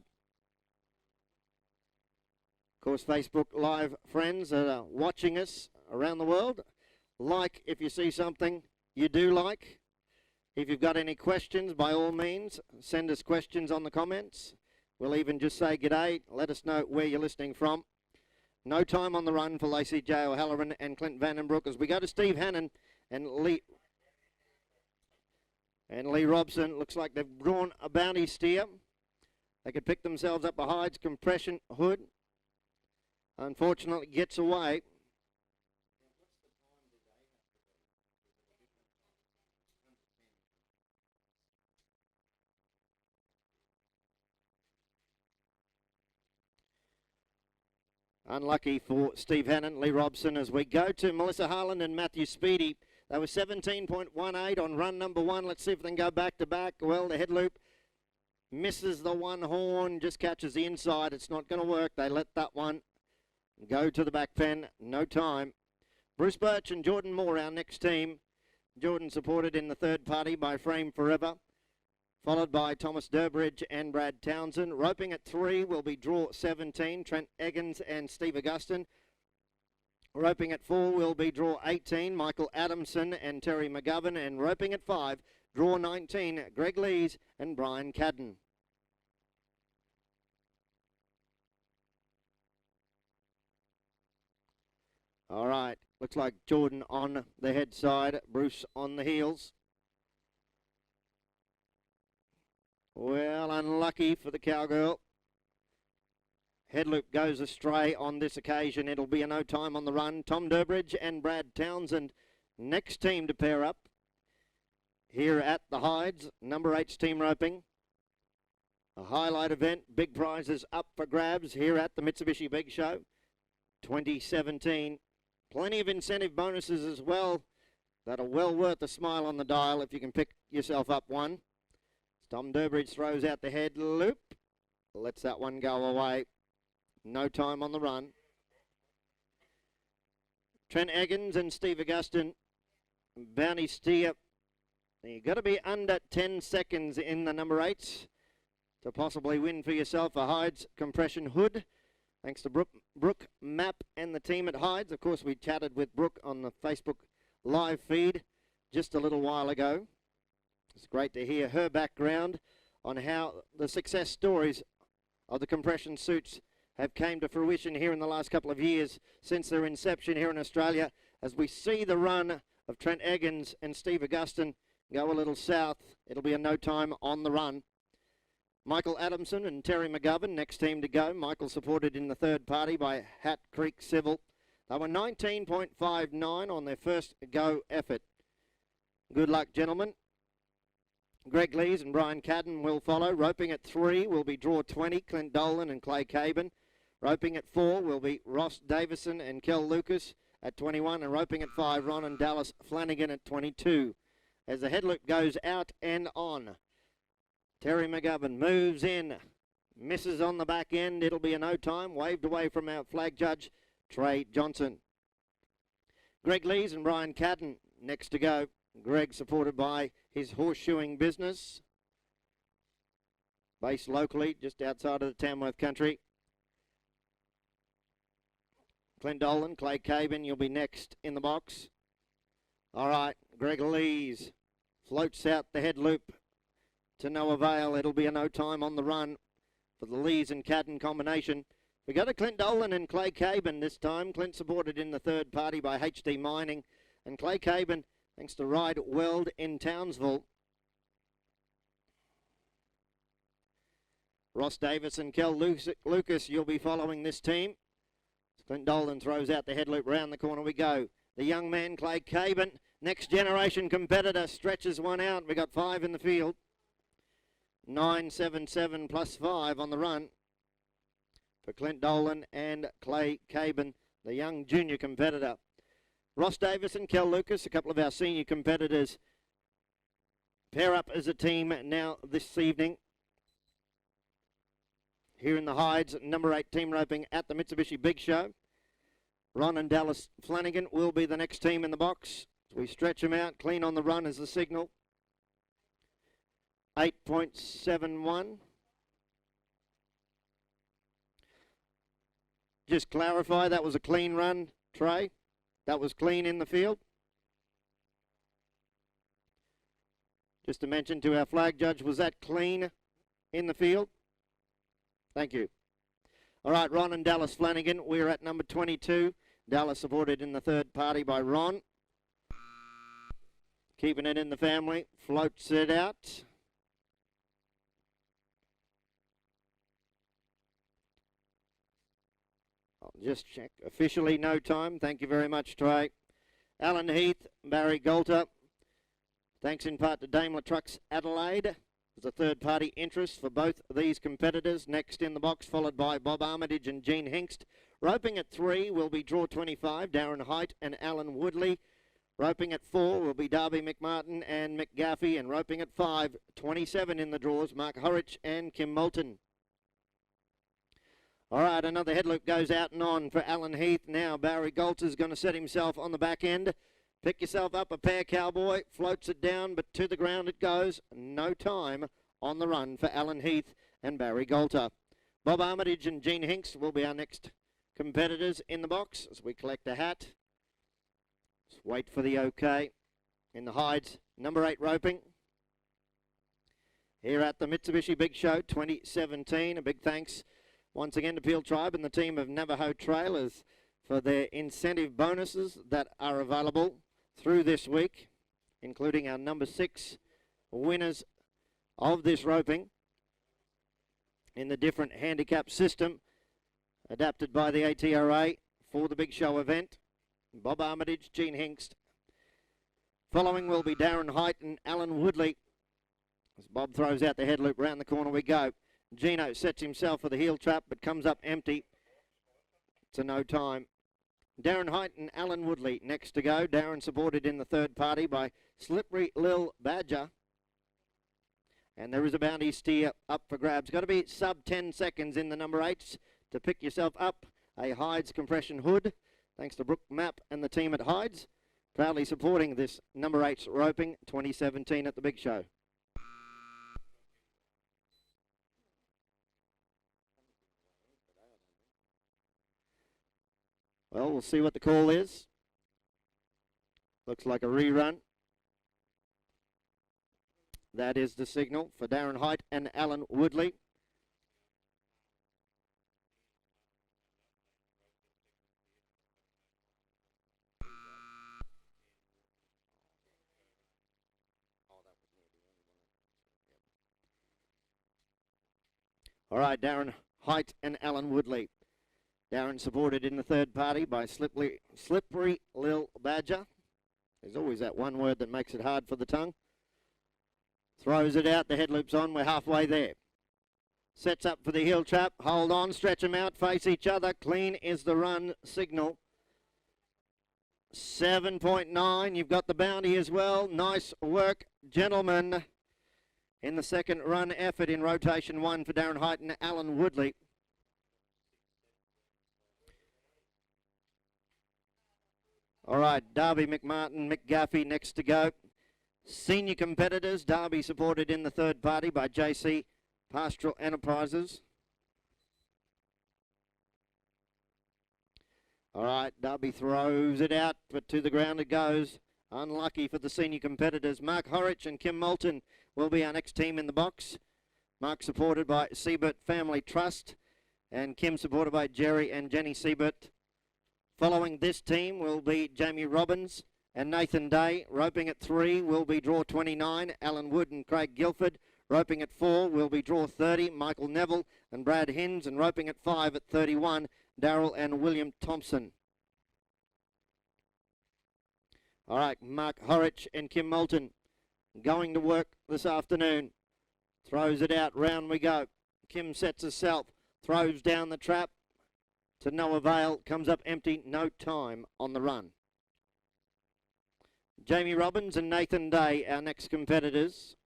Of course, Facebook Live friends that are watching us around the world, like if you see something you do like. If you've got any questions, by all means, send us questions on the comments. We'll even just say g'day. Let us know where you're listening from. No time on the run for Lacey J. O'Halloran and Clint Vandenbroek as we go to Steve Hannan and Lee Robson. Looks like they've drawn a bounty steer. They could pick themselves up a Hidez compression hood. Unfortunately, gets away. Unlucky for Steve Hannan, Lee Robson, as we go to Melissa Harland and Matthew Speedy. They were 17.18 on run number 1. Let's see if they can go back to back. Well, the head loop misses the one horn, just catches the inside. It's not going to work. They let that one go to the back pen. No time. Bruce Birch and Jordan Moore, our next team. Jordan supported in the third party by Frame Forever, followed by Thomas Durbridge and Brad Townsend. Roping at 3 will be draw 17, Trent Eggins and Steve Augustin. Roping at 4 will be draw 18, Michael Adamson and Terry McGovern. And roping at 5, draw 19, Greg Lees and Brian Cadden. All right, looks like Jordan on the head side, Bruce on the heels. Well, unlucky for the cowgirl. Head loop goes astray on this occasion. It'll be a no time on the run. Tom Durbridge and Brad Townsend, next team to pair up here at the Hidez. Number 8's team roping. A highlight event. Big prizes up for grabs here at the Mitsubishi Big Show 2017. Plenty of incentive bonuses as well that are well worth a smile on the dial if you can pick yourself up one. Tom Durbridge throws out the head loop. Lets that one go away. No time on the run. Trent Eggins and Steve Augustin. Bounty steer. You've got to be under 10 seconds in the number 8s to possibly win for yourself a Hidez compression hood. Thanks to Brooke Mapp and the team at Hidez. Of course, we chatted with Brooke on the Facebook live feed just a little while ago. It's great to hear her background on how the success stories of the compression suits have came to fruition here in the last couple of years since their inception here in Australia, as we see the run of Trent Eggins and Steve Augustin go a little south. It'll be a no time on the run. Michael Adamson and Terry McGovern, next team to go. Michael supported in the third party by Hat Creek Civil. They were 19.59 on their first go effort. Good luck, gentlemen. Greg Lees and Brian Cadden will follow. Roping at 3 will be draw 20, Clint Dolan and Clay Cabin. Roping at 4 will be Ross Davison and Kel Lucas at 21. And roping at 5, Ron and Dallas Flanagan at 22. As the head loop goes out and on, Terry McGovern moves in, misses on the back end. It'll be a no time, waved away from our flag judge, Trey Johnson. Greg Lees and Brian Cadden next to go. Greg supported by his horseshoeing business, based locally just outside of the Tamworth country. Clint Dolan, Clay Cabin, you'll be next in the box. All right, Greg Lees floats out the head loop to no avail. It'll be a no time on the run for the Lees and Cadden combination. We go to Clint Dolan and Clay Cabin this time. Clint supported in the third party by HD Mining, and Clay Cabin thanks to Ride Weld in Townsville. Ross Davis and Kel Lucas, you'll be following this team. Clint Dolan throws out the head loop. Round the corner we go. The young man, Clay Cabin, next generation competitor, stretches one out. We got 5 in the field. 9.77 plus 5 on the run for Clint Dolan and Clay Cabin, the young junior competitor. Ross Davis and Kel Lucas, a couple of our senior competitors, pair up as a team now this evening. Here in the Hidez, number 8 team roping at the Mitsubishi Big Show. Ron and Dallas Flanagan will be the next team in the box. We stretch them out, clean on the run as the signal. 8.71. Just clarify, that was a clean run, Trey. That was clean in the field. Just to mention to our flag judge, was that clean in the field? Thank you. All right, Ron and Dallas Flanagan, we're at number 22. Dallas supported in the third party by Ron. Keeping it in the family, floats it out. I'll just check. Officially no time. Thank you very much, Trey. Alan Heath, Barry Golter. Thanks in part to Daimler Trucks Adelaide. There's a third-party interest for both these competitors. Next in the box, followed by Bob Armitage and Gene Hingst. Roping at 3 will be draw 25, Darren Height and Alan Woodley. Roping at 4 will be Darby McMartin and McGaffey, and roping at 5, 27 in the draws, Mark Horrich and Kim Moulton. All right, another head loop goes out and on for Alan Heath. Now Barry Golter's going to set himself on the back end. Pick yourself up a pair, Cowboy. Floats it down, but to the ground it goes. No time on the run for Alan Heath and Barry Golter. Bob Armitage and Gene Hinks will be our next competitors in the box as we collect a hat. Just wait for the OK. In the Hidez, number 8 roping. Here at the Mitsubishi Big Show 2017. A big thanks once again to Peel Tribe and the team of Navajo Trailers for their incentive bonuses that are available through this week, including our number 6 winners of this roping in the different handicap system adapted by the ATRA for the Big Show event. Bob Armitage, Gene Hinks. Following will be Darren Height and Alan Woodley. As Bob throws out the head loop, round the corner we go. Gino sets himself for the heel trap but comes up empty. To no time. Darren Height and Alan Woodley next to go. Darren supported in the third party by Slippery Lil Badger. And there is a bounty steer up for grabs. Got to be sub 10 seconds in the number 8s to pick yourself up a Hidez compression hood. Thanks to Brooke Mapp and the team at Hidez. Proudly supporting this number 8's roping 2017 at the Big Show. Well, we'll see what the call is. Looks like a rerun. That is the signal for Darren Height and Alan Woodley. All right, Darren Height and Alan Woodley. Darren supported in the third party by Slippery Lil Badger. There's always that one word that makes it hard for the tongue. Throws it out, the head loop's on, we're halfway there. Sets up for the heel trap, hold on, stretch them out, face each other. Clean is the run signal. 7.9, you've got the bounty as well. Nice work, gentlemen. In the second run effort in rotation 1 for Darren Height and Alan Woodley. All right, Darby McMartin, McGaffey next to go. Senior competitors, Darby supported in the third party by JC Pastoral Enterprises. All right, Darby throws it out, but to the ground it goes. Unlucky for the senior competitors. Mark Horrich and Kim Moulton will be our next team in the box. Mark supported by Siebert Family Trust and Kim supported by Jerry and Jenny Siebert. Following this team will be Jamie Robbins and Nathan Day. Roping at 3 will be draw 29, Alan Wood and Craig Guilford. Roping at 4 will be draw 30, Michael Neville and Brad Hinds. And roping at 5 at 31, Darryl and William Thompson. All right, Mark Horrich and Kim Moulton going to work this afternoon. Throws it out, round we go. Kim sets herself, throws down the trap to no avail, comes up empty, no time on the run. Jamie Robbins and Nathan Day, our next competitors.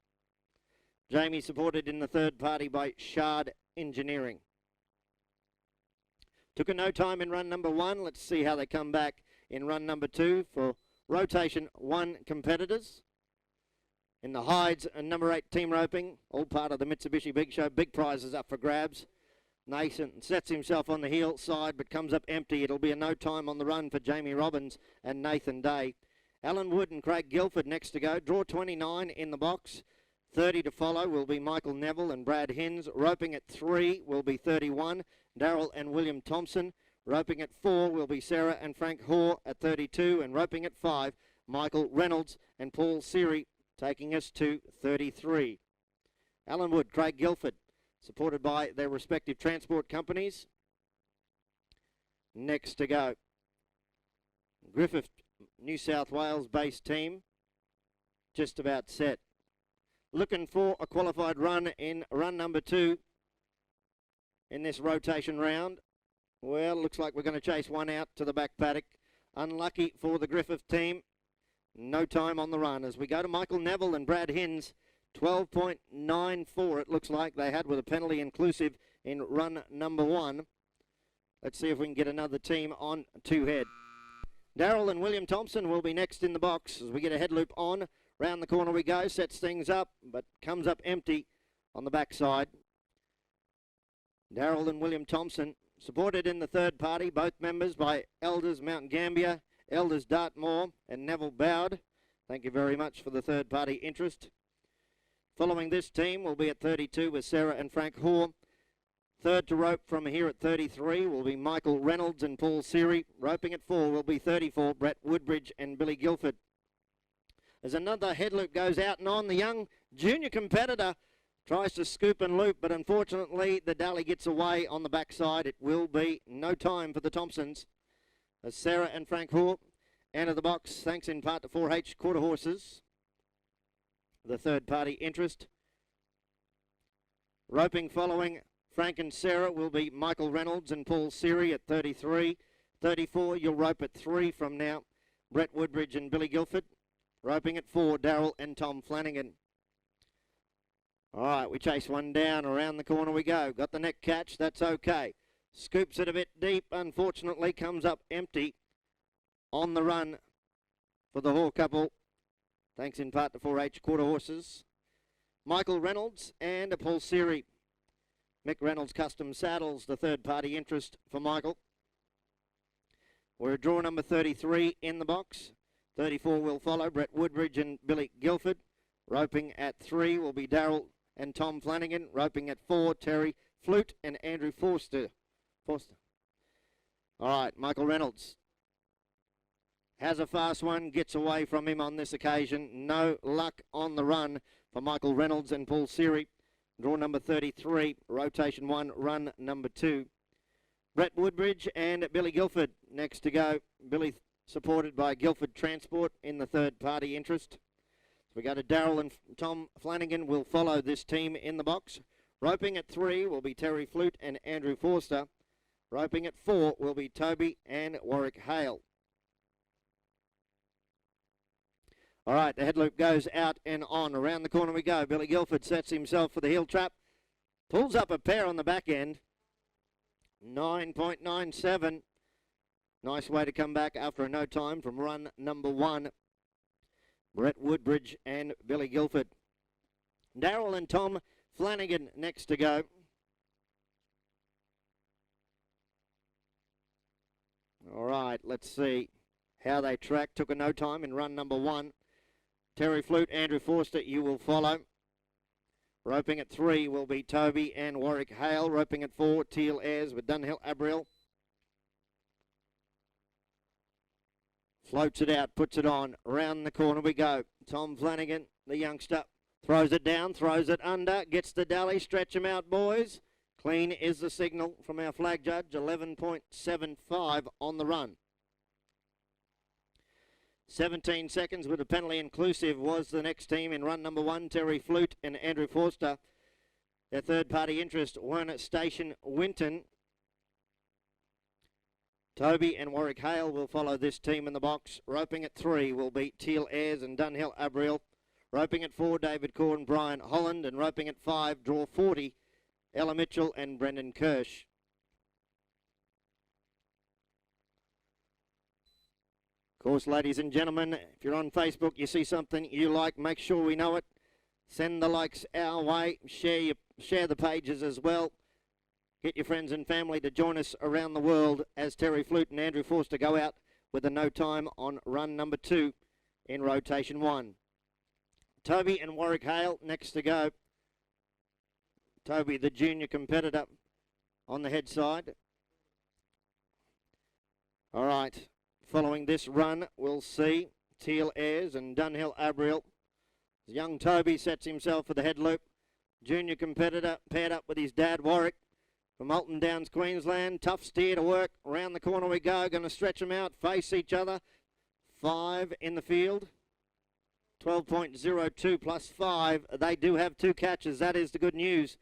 Jamie supported in the third party by Shard Engineering. Took a no time in run number 1. Let's see how they come back in run number 2 for rotation 1 competitors. In the Hidez and number 8 team roping, all part of the Mitsubishi Big Show. Big prizes up for grabs. Nathan sets himself on the heel side but comes up empty. It'll be a no time on the run for Jamie Robbins and Nathan Day. Alan Wood and Craig Guilford next to go. Draw 29 in the box. 30 to follow will be Michael Neville and Brad Hinds. Roping at 3 will be 31, Darryl and William Thompson. Roping at 4 will be Sarah and Frank Hoare at 32. And roping at 5, Michael Reynolds and Paul Seary, taking us to 33. Alan Wood, Craig Guilford, supported by their respective transport companies. Next to go, Griffith, New South Wales based team, just about set. Looking for a qualified run in run number 2 in this rotation round. Well, looks like we're going to chase one out to the back paddock. Unlucky for the Griffith team. No time on the run as we go to Michael Neville and Brad Hinds. 12.94 it looks like they had with a penalty inclusive in run number 1. Let's see if we can get another team on 2 head. Darrell and William Thompson will be next in the box as we get a head loop on. Round the corner we go, sets things up, but comes up empty on the backside. Darrell and William Thompson, supported in the third party, both members by Elders Mount Gambier, Elders Dartmoor and Neville Bowd. Thank you very much for the third party interest. Following this team will be at 32 with Sarah and Frank Hoare. Third to rope from here at 33 will be Michael Reynolds and Paul Seary. Roping at 4 will be 34, Brett Woodbridge and Billy Guilford. As another head loop goes out and on, the young junior competitor tries to scoop and loop, but unfortunately the Dally gets away on the backside. It will be no time for the Thompsons as Sarah and Frank Hoare enter the box, thanks in part to 4H Quarter Horses. The third party interest. Roping following Frank and Sarah will be Michael Reynolds and Paul Seary at 33. 34, you'll rope at 3 from now. Brett Woodbridge and Billy Guilford. Roping at 4, Darrell and Tom Flanagan. All right, we chase one down. Around the corner we go. Got the neck catch. That's okay. Scoops it a bit deep. Unfortunately, comes up empty on the run for the Hoare couple. Thanks in part to 4H Quarter Horses. Michael Reynolds and Paul Seary. Mick Reynolds Custom Saddles, the third party interest for Michael. We're at draw number 33 in the box. 34 will follow Brett Woodbridge and Billy Guilford. Roping at 3 will be Darrell and Tom Flanagan. Roping at 4, Terry Flute and Andrew Forster. All right, Michael Reynolds has a fast one, gets away from him on this occasion. No luck on the run for Michael Reynolds and Paul Seary. Draw number 33, rotation 1, run number 2. Brett Woodbridge and Billy Guilford next to go. Billy supported by Guilford Transport in the third party interest. So we go to Darrell and Tom Flanagan will follow this team in the box. Roping at 3 will be Terry Flute and Andrew Forster. Roping at 4 will be Toby and Warwick Hale. All right, the head loop goes out and on. Around the corner we go. Billy Guilford sets himself for the heel trap. Pulls up a pair on the back end. 9.97. Nice way to come back after a no time from run number 1. Brett Woodbridge and Billy Guilford. Darrell and Tom Flanagan next to go. All right, let's see how they track. Took a no time in run number 1. Terry Flute, Andrew Forster, you will follow. Roping at 3 will be Toby and Warwick Hale. Roping at 4, Teal Airs with Dunhill Abriol. Floats it out, puts it on. Round the corner we go. Tom Flanagan, the youngster, throws it down, throws it under, gets the Dally. Stretch them out, boys. Clean is the signal from our flag judge. 11.75 on the run. 17 seconds with a penalty inclusive was the next team in run number 1, Terry Flute and Andrew Forster. Their third party interest, Werner Station Winton. Toby and Warwick Hale will follow this team in the box. Roping at 3 will be Teal Airs and Dunhill Abriel. Roping at 4, David Corr and Brian Holland. And roping at 5, draw 40, Ella Mitchell and Brendan Kirsch. Of course, ladies and gentlemen, if you're on Facebook, you see something you like, make sure we know it. Send the likes our way. Share the pages as well. Get your friends and family to join us around the world as Terry Flute and Andrew Forster go out with a no time on run number 2 in rotation 1. Toby and Warwick Hale next to go. Toby, the junior competitor, on the head side. All right. Following this run, we'll see Teal Airs and Dunhill Abriel. Young Toby sets himself for the head loop. Junior competitor paired up with his dad, Warwick, from Alton Downs, Queensland. Tough steer to work. Around the corner we go. Going to stretch them out, face each other. 5 in the field. 12.02 plus 5. They do have 2 catches. That is the good news.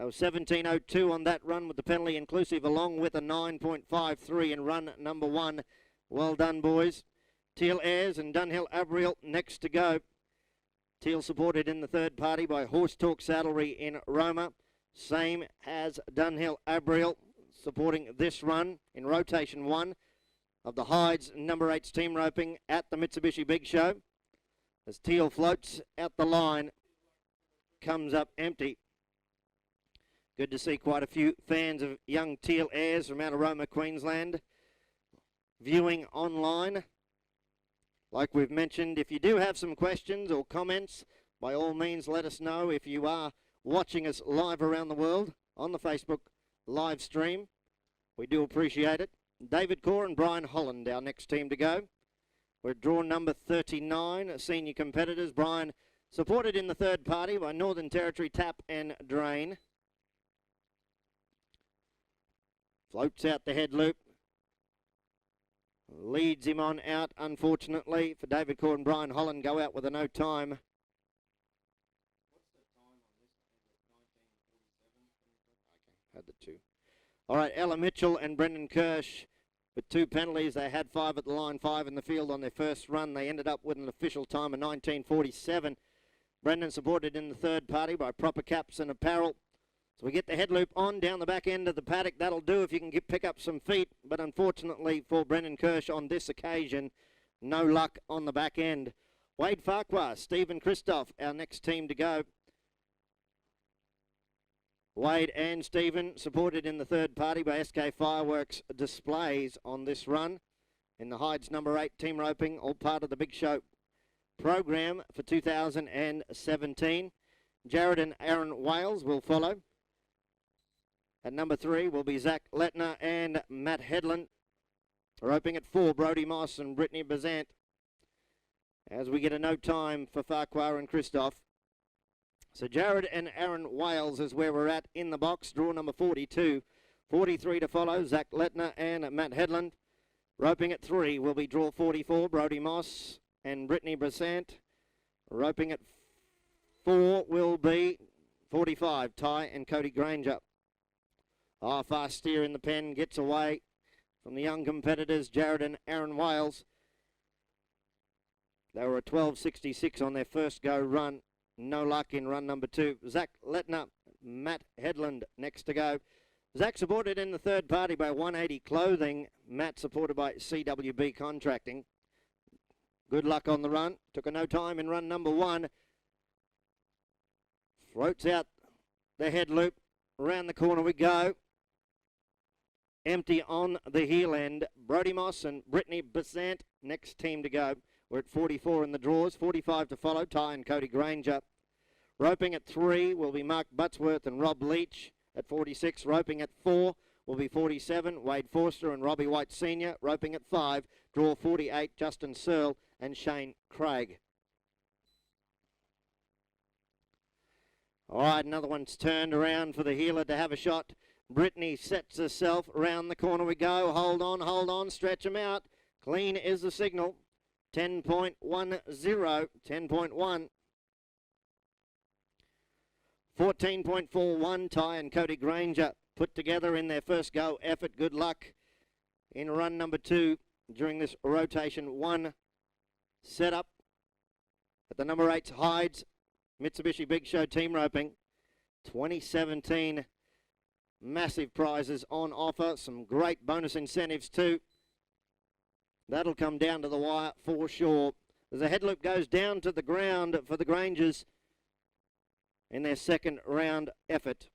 They were 17.02 on that run with the penalty inclusive, along with a 9.53 in run number 1. Well done, boys. Tilse and Dunhill Abriol next to go. Teal supported in the third party by Horse Talk Saddlery in Roma. Same as Dunhill Abriol supporting this run in rotation 1 of the Hidez number 8's team roping at the Mitsubishi Big Show. As Teal floats out the line, comes up empty. Good to see quite a few fans of young Teal Airs from out of Roma, Queensland, viewing online. Like we've mentioned, if you do have some questions or comments, by all means let us know. If you are watching us live around the world on the Facebook live stream, we do appreciate it. David Corr and Brian Holland, our next team to go. We're draw number 39, senior competitors. Brian supported in the third party by Northern Territory Tap and Drain. Floats out the head loop. Leads him on out, unfortunately, for David Corr and Brian Holland go out with a no time. Had the 2. All right, Ella Mitchell and Brendan Kirsch with 2 penalties. They had 5 at the line, 5 in the field on their first run. They ended up with an official time of 19:47. Brendan supported in the third party by Proper Caps and Apparel. So we get the head loop on down the back end of the paddock. That'll do if you can pick up some feet. But unfortunately for Brendan Kirsch on this occasion, no luck on the back end. Wade Farquhar, Stephen Christoph, our next team to go. Wade and Stephen supported in the third party by SK Fireworks Displays on this run. In the Hidez number 8 team roping, all part of the Big Show program for 2017. Jared and Aaron Wales will follow. At number 3 will be Zach Letner and Matt Headland. Roping at 4, Brody Moss and Brittany Bazant. As we get a no time for Farquhar and Christoph. So Jared and Aaron Wales is where we're at in the box. Draw number 42. 43 to follow, Zach Letner and Matt Headland. Roping at 3 will be draw 44, Brody Moss and Brittany Bazant. Roping at 4 will be 45, Ty and Cody Granger. Fast steer in the pen, gets away from the young competitors, Jared and Aaron Wales. They were at 12.66 on their first go run. No luck in run number 2. Zach Letner, Matt Headland next to go. Zach supported in the third party by 180 Clothing. Matt supported by CWB Contracting. Good luck on the run. Took a no time in run number 1. Floats out the head loop. Around the corner we go. Empty on the heel end. Brody Moss and Brittany Bazant, next team to go. We're at 44 in the draws. 45 to follow, Ty and Cody Granger. Roping at 3 will be Mark Buttsworth and Rob Leach. At 46, roping at 4 will be 47, Wade Forster and Robbie White Sr. Roping at 5, draw 48, Justin Searle and Shane Craig. All right, another one's turned around for the heeler to have a shot. Brittany sets herself. Around the corner we go. Hold on, stretch them out. Clean is the signal. 10.10, 10.1. 14.41, Ty and Cody Granger put together in their first go effort. Good luck in run number 2 during this rotation 1 setup at the number 8's Hidez Mitsubishi Big Show team roping. 2017 massive prizes on offer. Some great bonus incentives too. That'll come down to the wire for sure. As the head loop goes down to the ground for the Grangers in their second round effort.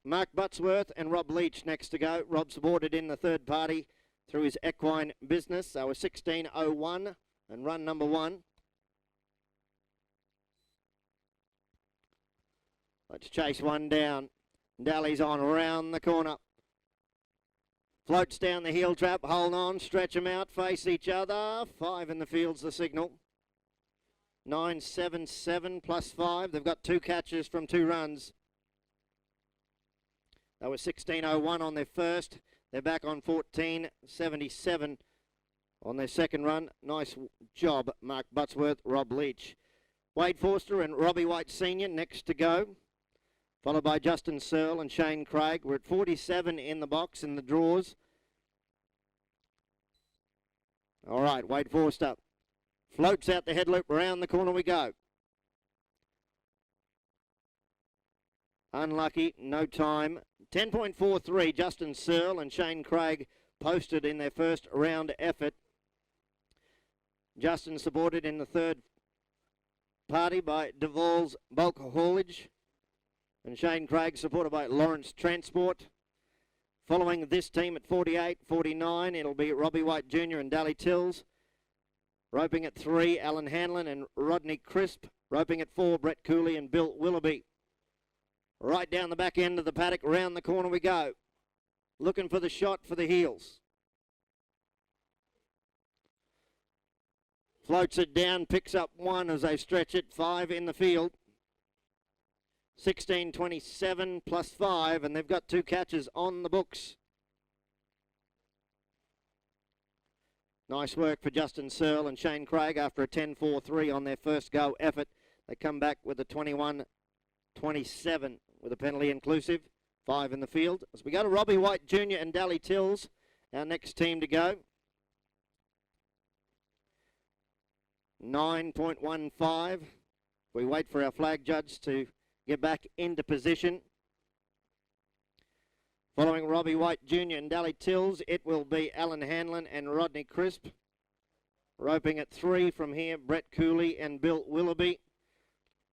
Mark Buttsworth and Rob Leach next to go. Rob supported in the third party through his equine business. They were 16.01 and run number 1. Let's chase one down. Dally's on around the corner. Floats down the heel trap. Hold on, stretch them out, face each other. 5 in the field's the signal. 9.77 plus 5. They've got 2 catches from 2 runs. They were 16.01 on their first. They're back on 14.77 on their second run. Nice job, Mark Buttsworth, Rob Leach. Wade Forster and Robbie White Sr. next to go. followed by Justin Searle and Shane Craig. We're at 47 in the box in the draws. All right, Wade Forster floats out the head loop. Around the corner we go. Unlucky, no time. 10.43, Justin Searle and Shane Craig posted in their first round effort. Justin supported in the third party by Duvall's Bulk Haulage, and Shane Craig supported by Lawrence Transport. Following this team at 48-49, it'll be Robbie White Jr. and Dally Tilse. Roping at 3, Alan Hanlon and Rodney Crisp. Roping at 4, Brett Cooley and Bill Willoughby. Right down the back end of the paddock, round the corner we go. Looking for the shot for the heels. Floats it down, picks up 1 as they stretch it. 5 in the field. 16.27 plus 5, and they've got 2 catches on the books. Nice work for Justin Searle and Shane Craig after a 10.43 on their first go effort. They come back with a 21.27 with a penalty inclusive. 5 in the field. As we go to Robbie White Jr. and Dally Tilse, our next team to go. 9.15. We wait for our flag judge to get back into position. Following Robbie White Jr. and Dally Tilse, it will be Alan Hanlon and Rodney Crisp. Roping at 3 from here, Brett Cooley and Bill Willoughby.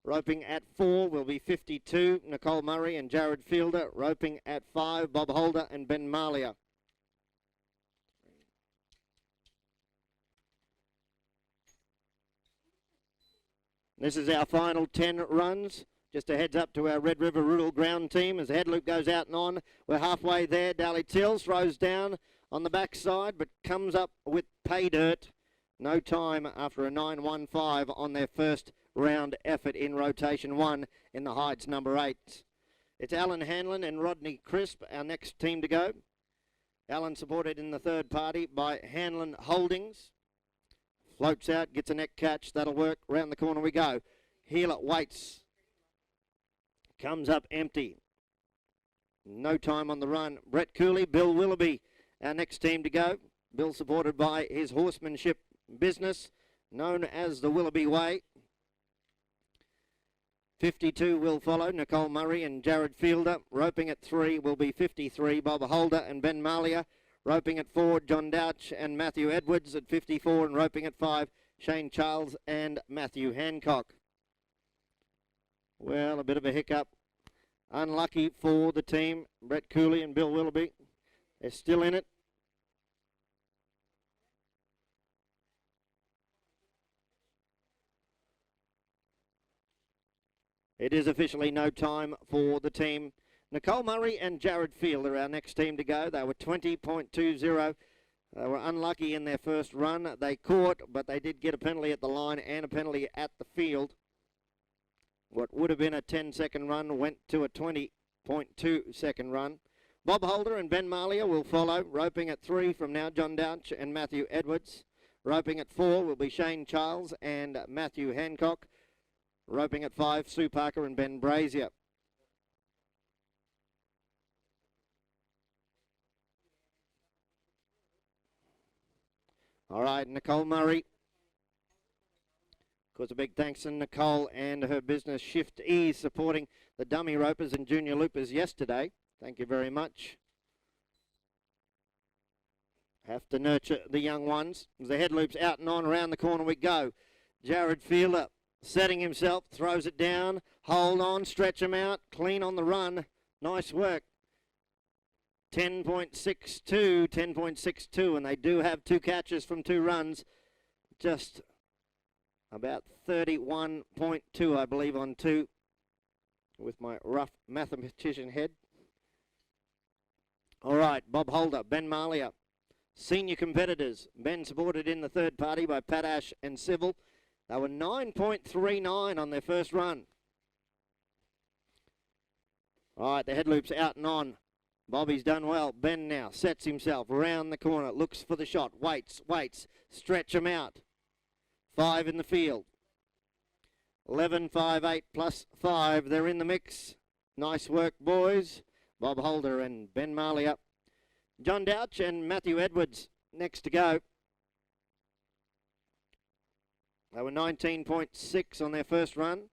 Roping at 4 will be 52, Nicole Murray and Jared Fielder. Roping at 5, Bob Holder and Ben Malia. This is our final 10 runs. Just a heads up to our Red River Rural Ground team as the head loop goes out and on. We're halfway there. Dally Tilse throws down on the backside but comes up with pay dirt. No time after a 9.15 on their first round effort in rotation 1 in the Hidez number 8. It's Alan Hanlon and Rodney Crisp, our next team to go. Alan supported in the third party by Hanlon Holdings. Floats out, gets a neck catch. That'll work. Round the corner we go. Healer waits. Comes up empty. No time on the run. Brett Cooley, Bill Willoughby, our next team to go. Bill supported by his horsemanship business, known as the Willoughby Way. 52 will follow, Nicole Murray and Jared Fielder. Roping at 3 will be 53, Bob Holder and Ben Malia. Roping at 4, John Douch and Matthew Edwards at 54, and roping at 5, Shane Charles and Matthew Hancock. Well, a bit of a hiccup. Unlucky for the team, Brett Cooley and Bill Willoughby. They're still in it. It is officially no time for the team. Nicole Murray and Jared Field are our next team to go. They were 20.20. They were unlucky in their first run. They caught, but they did get a penalty at the line and a penalty at the field. What would have been a 10-second run went to a 20.2-second run. Bob Holder and Ben Malia will follow. Roping at 3 from now, John Douch and Matthew Edwards. Roping at 4 will be Shane Charles and Matthew Hancock. Roping at 5, Sue Parker and Ben Brazier. All right, Nicole Murray. Of course, a big thanks to Nicole and her business Shift Ease supporting the dummy ropers and junior loopers yesterday. Thank you very much. Have to nurture the young ones. As the head loops out and on around the corner we go. Jared Fielder setting himself, throws it down. Hold on, stretch him out. Clean on the run. Nice work. 10.62, and they do have 2 catches from 2 runs. Just about 31.2, I believe, on 2 with my rough mathematician head. All right, Bob Holder, Ben Malia, senior competitors. Ben supported in the third party by Pat Ash and Civil. They were 9.39 on their first run. All right, the head loops out and on. Bobby's done well. Ben now sets himself round the corner, looks for the shot, waits, stretch him out. 5 in the field. 11.58 plus 5, they're in the mix. Nice work, boys. Bob Holder and Ben Marley up. John Douch and Matthew Edwards next to go. They were 19.6 on their first run.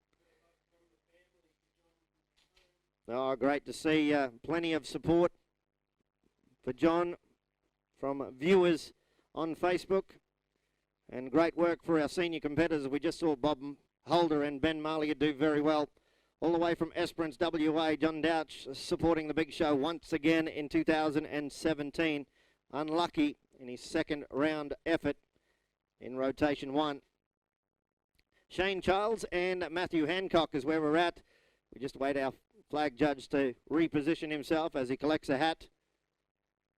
Oh, great to see plenty of support for John from viewers on Facebook. And great work for our senior competitors. We just saw Bob Holder and Ben Marley do very well. All the way from Esperance, WA, John Douch supporting the big show once again in 2017. Unlucky in his second round effort in rotation 1. Shane Childs and Matthew Hancock is where we're at. We just wait our flag judge to reposition himself as he collects a hat.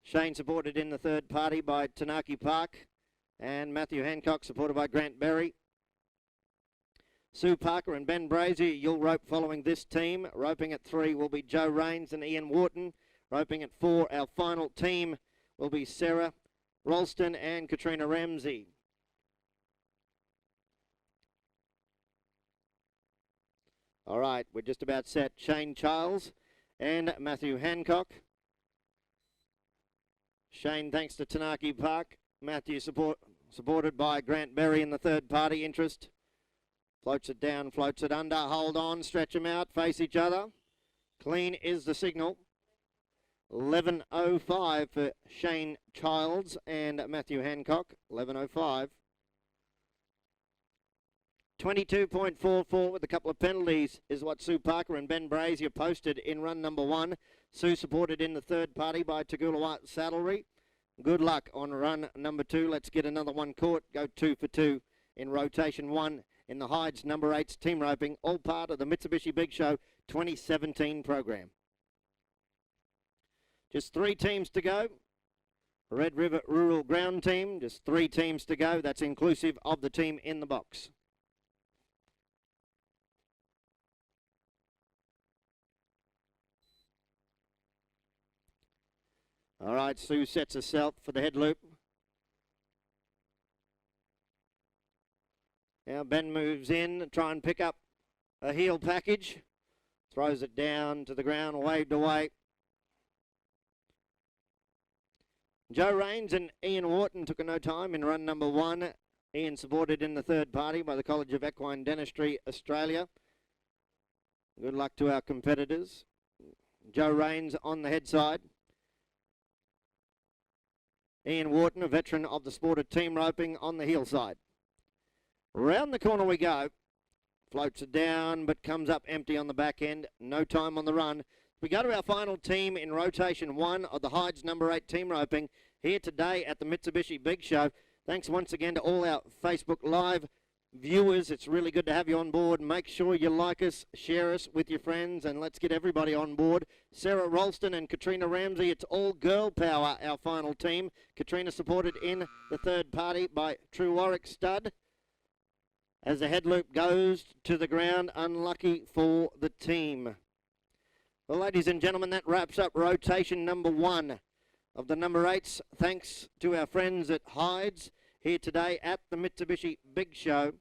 Shane supported in the third party by Tanaki Park, and Matthew Hancock supported by Grant Berry. Sue Parker and Ben Brazier, you'll rope following this team. Roping at 3 will be Joe Rains and Ian Wharton. Roping at 4, our final team will be Sarah Ralston and Katrina Ramsey. All right, we're just about set. Shane Childs and Matthew Hancock. Shane, thanks to Tanaki Park. Matthew supported by Grant Berry in the third party interest. Floats it down, floats it under. Hold on, stretch them out, face each other. Clean is the signal. 11.05 for Shane Childs and Matthew Hancock. 11.05. 22.44 with a couple of penalties is what Sue Parker and Ben Brazier posted in run number 1. Sue supported in the third party by Tagulawa Saddlery. Good luck on run number 2. Let's get another one caught. Go 2 for 2 in rotation 1 in the Hidez number 8's team roping. All part of the Mitsubishi Big Show 2017 program. Just 3 teams to go. Red River Rural Ground Team. Just 3 teams to go. That's inclusive of the team in the box. All right, Sue sets herself for the head loop. Now Ben moves in, try and pick up a heel package. Throws it down to the ground, waved away. Joe Rains and Ian Wharton took a no time in run number 1. Ian supported in the third party by the College of Equine Dentistry, Australia. Good luck to our competitors. Joe Rains on the head side. Ian Wharton, a veteran of the sport of team roping, on the heel side. Round the corner we go. Floats it down, but comes up empty on the back end. No time on the run. We go to our final team in rotation 1 of the Hidez number 8 team roping here today at the Mitsubishi Big Show. Thanks once again to all our Facebook Live viewers. It's really good to have you on board. Make sure you like us, share us with your friends, and let's get everybody on board. Sarah Ralston and Katrina Ramsey. It's all girl power, our final team. Katrina supported in the third party by True Warwick Stud. As the head loop goes to the ground, unlucky for the team. Well, ladies and gentlemen, that wraps up rotation number 1 of the number 8s. Thanks to our friends at Hidez here today at the Mitsubishi Big Show.